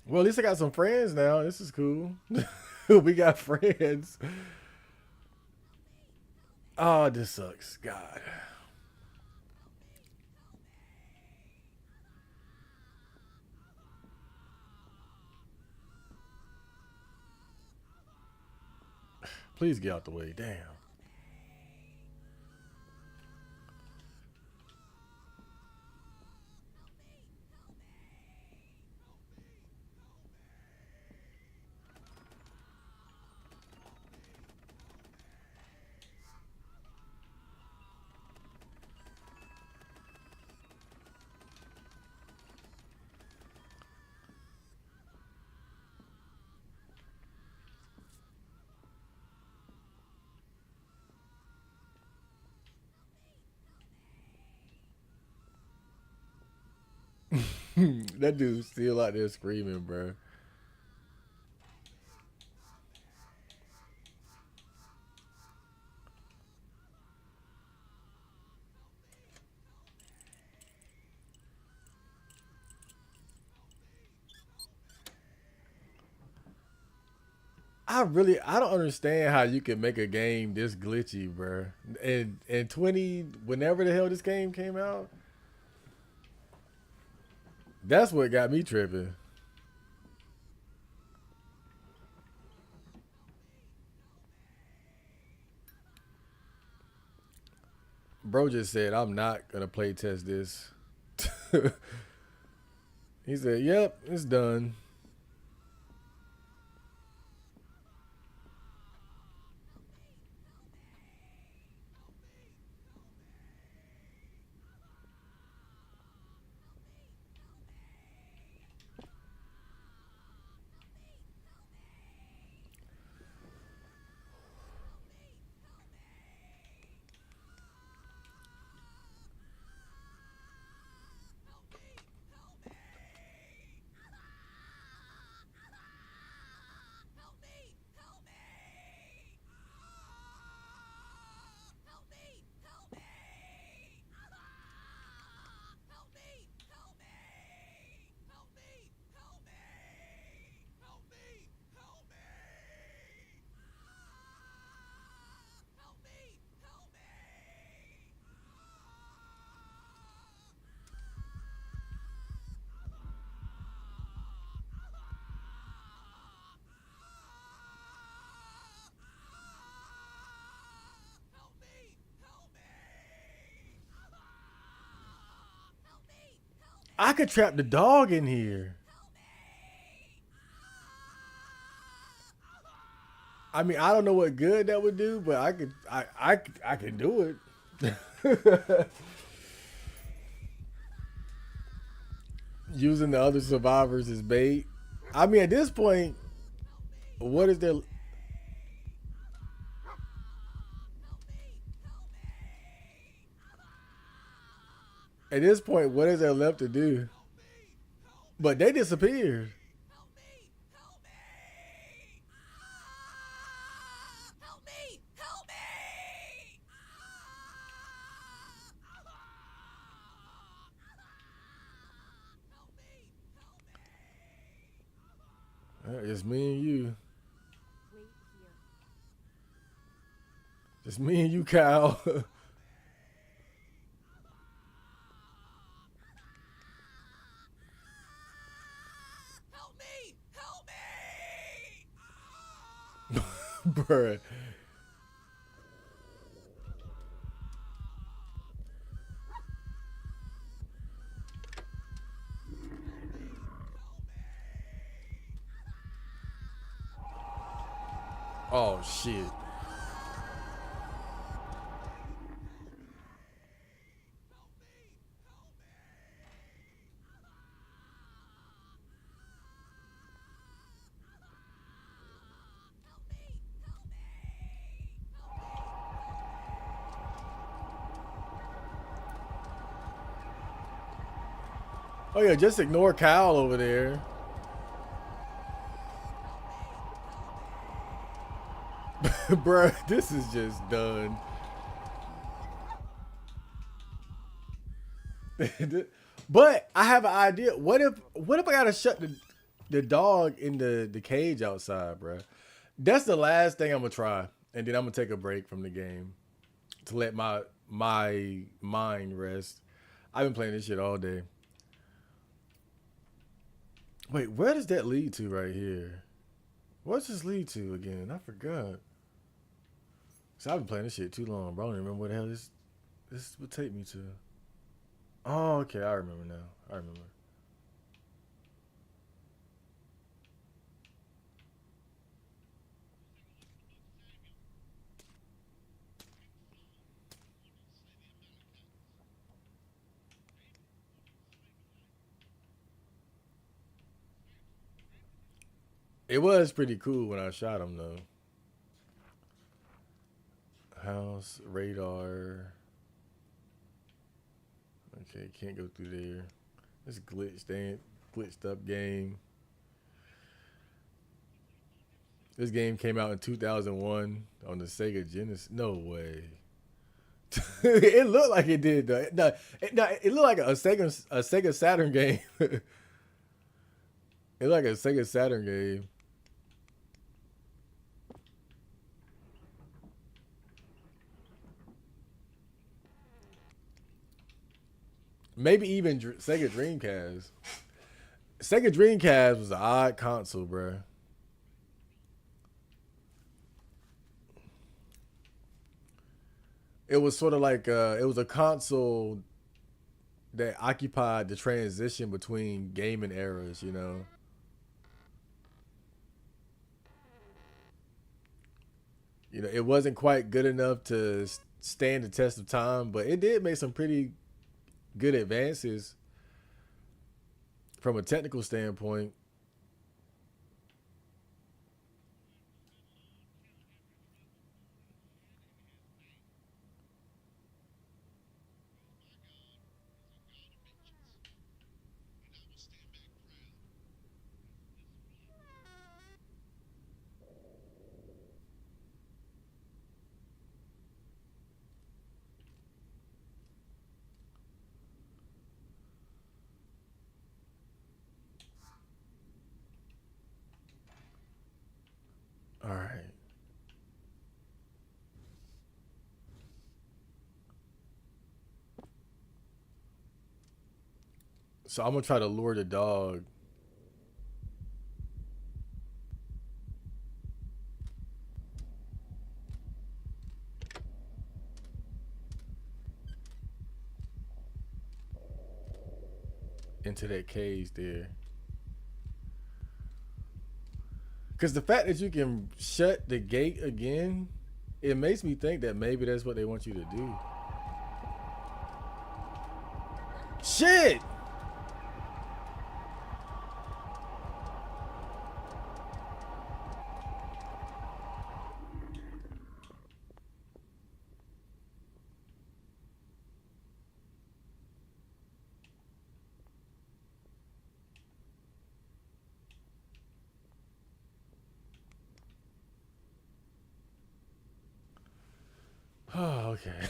Well, at least I got some friends now. This is cool. We got friends. Oh, this sucks. God. Please get out the way. Damn. That dude's still out there screaming, bro. I don't understand how you can make a game this glitchy, bro. And 20, whenever the hell this game came out, that's what got me tripping. Bro just said, I'm not gonna play test this. He said, yep, it's done. I could trap the dog in here. I mean, I don't know what good that would do, but I could do it. Using the other survivors as bait. I mean, at this point, what is there? At this point, what is there left to do? But they disappeared. It's me and you. Wait here. It's me and you, Kyle. Bruh. Oh shit. Oh yeah, just ignore Kyle over there. Bruh, this is just done. But I have an idea. What if I gotta shut the The dog in the cage outside, bro. That's the last thing I'm gonna try, and then I'm gonna take a break from the game to let my mind rest. I've been playing this shit all day. Wait, where does that lead to right here? What's this lead to again? I forgot. So I've been playing this shit too long, bro. I don't even remember what the hell this would take me to. Oh, okay, I remember now. I remember. It was pretty cool when I shot him though. House radar. Okay, can't go through there. This glitched up game. This game came out in 2001 on the Sega Genesis. No way. It looked like it did though. No, it looked like a Sega Saturn game. It looked like a Sega Saturn game. Maybe even Sega Dreamcast. Sega Dreamcast was an odd console, bro. It was sort of like it was a console that occupied the transition between gaming eras, you know. You know, it wasn't quite good enough to stand the test of time, but it did make some pretty good advances from a technical standpoint. All right. So I'm gonna try to lure the dog. Into that cage there. Because the fact that you can shut the gate again, it makes me think that maybe that's what they want you to do. Shit! Oh, okay.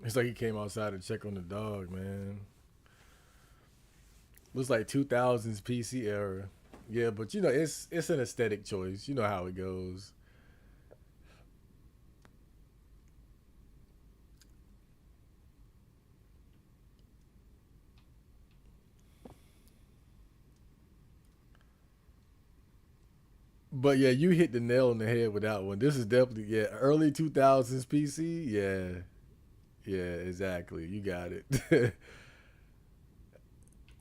It's like he came outside to check on the dog, man. Looks like 2000s PC era. Yeah, but you know, it's an aesthetic choice. You know how it goes. But yeah, you hit the nail on the head with that one. This is definitely early 2000s PC. Yeah, yeah, exactly. You got it.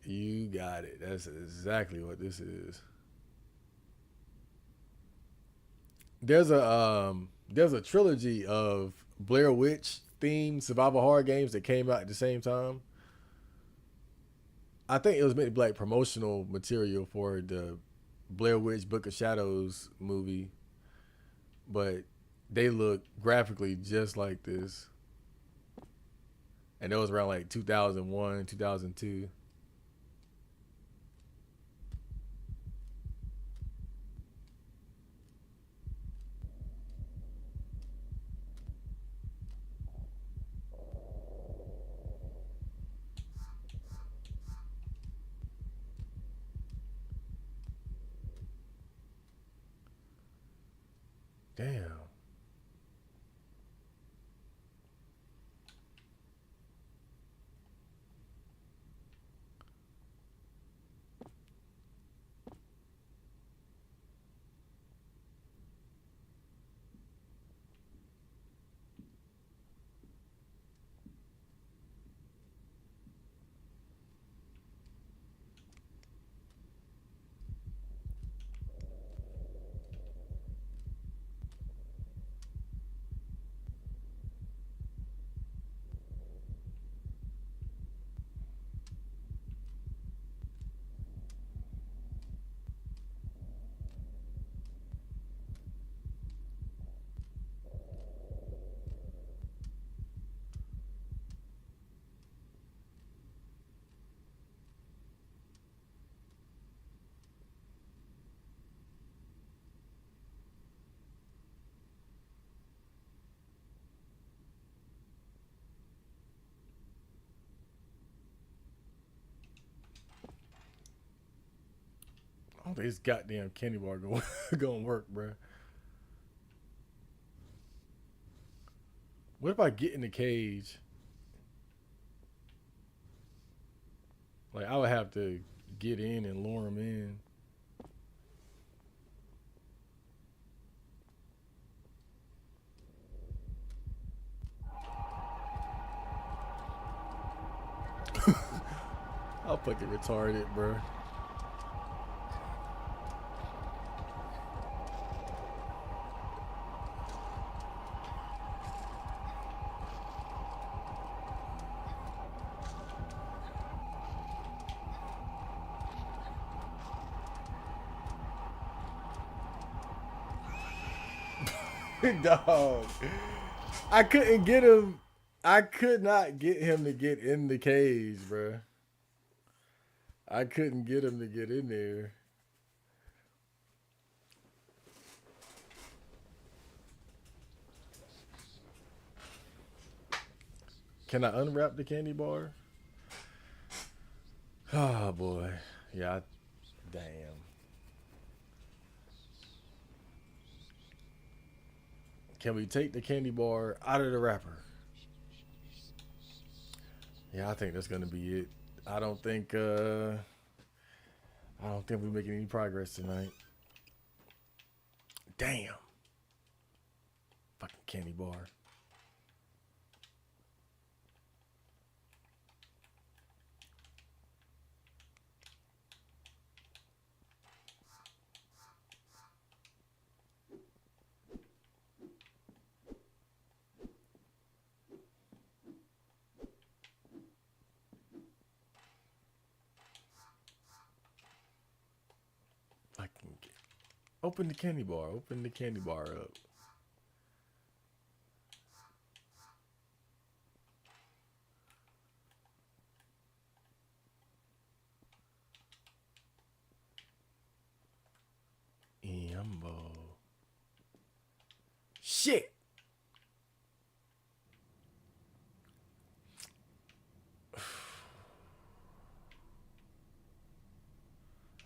You got it. That's exactly what this is. There's a trilogy of Blair Witch themed survival horror games that came out at the same time. I think it was meant to be like promotional material for the Blair Witch Book of Shadows movie, but they look graphically just like this. And that was around like 2001, 2002. Damn. I don't think this goddamn candy bar going gonna work, bro. What if I get in the cage? Like I would have to get in and lure him in. I'll fucking retarded, bro. Dog. I couldn't get him. I could not get him to get in the cage, bro. I couldn't get him to get in there. Can I unwrap the candy bar? Oh boy. Yeah. Damn. Can we take the candy bar out of the wrapper? Yeah, I think that's gonna be it. I don't think I don't think we're making any progress tonight. Damn. Fucking candy bar. Fucking open the candy bar. Open the candy bar up. Yumbo. Shit.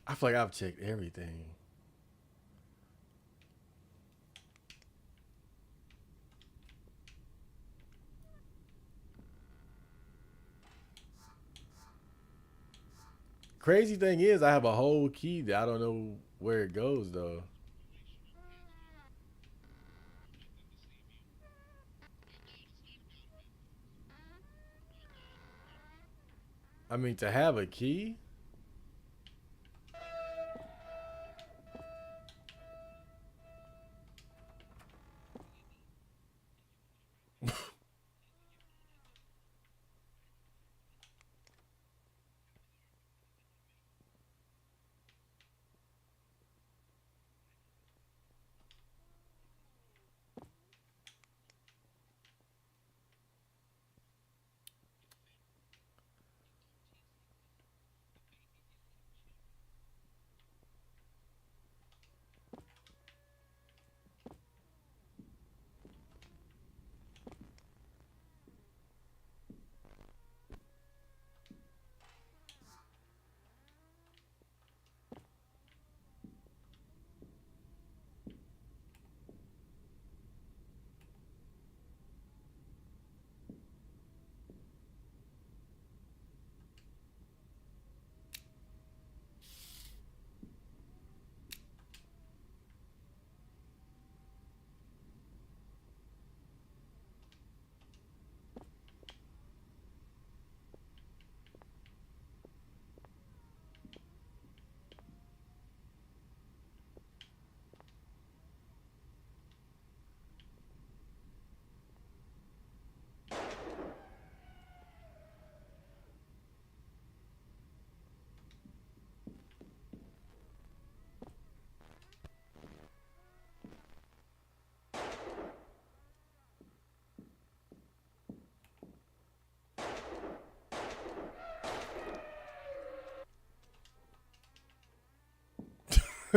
I feel like I've checked everything. Crazy thing is, I have a whole key that I don't know where it goes though. I mean, to have a key.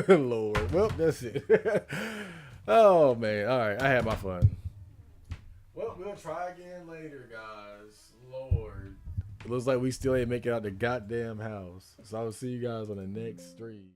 Lord. Well, that's it. Oh man. All right. I had my fun. Well, we'll try again later, guys. Lord. It looks like we still ain't making out the goddamn house. So I'll see you guys on the next stream.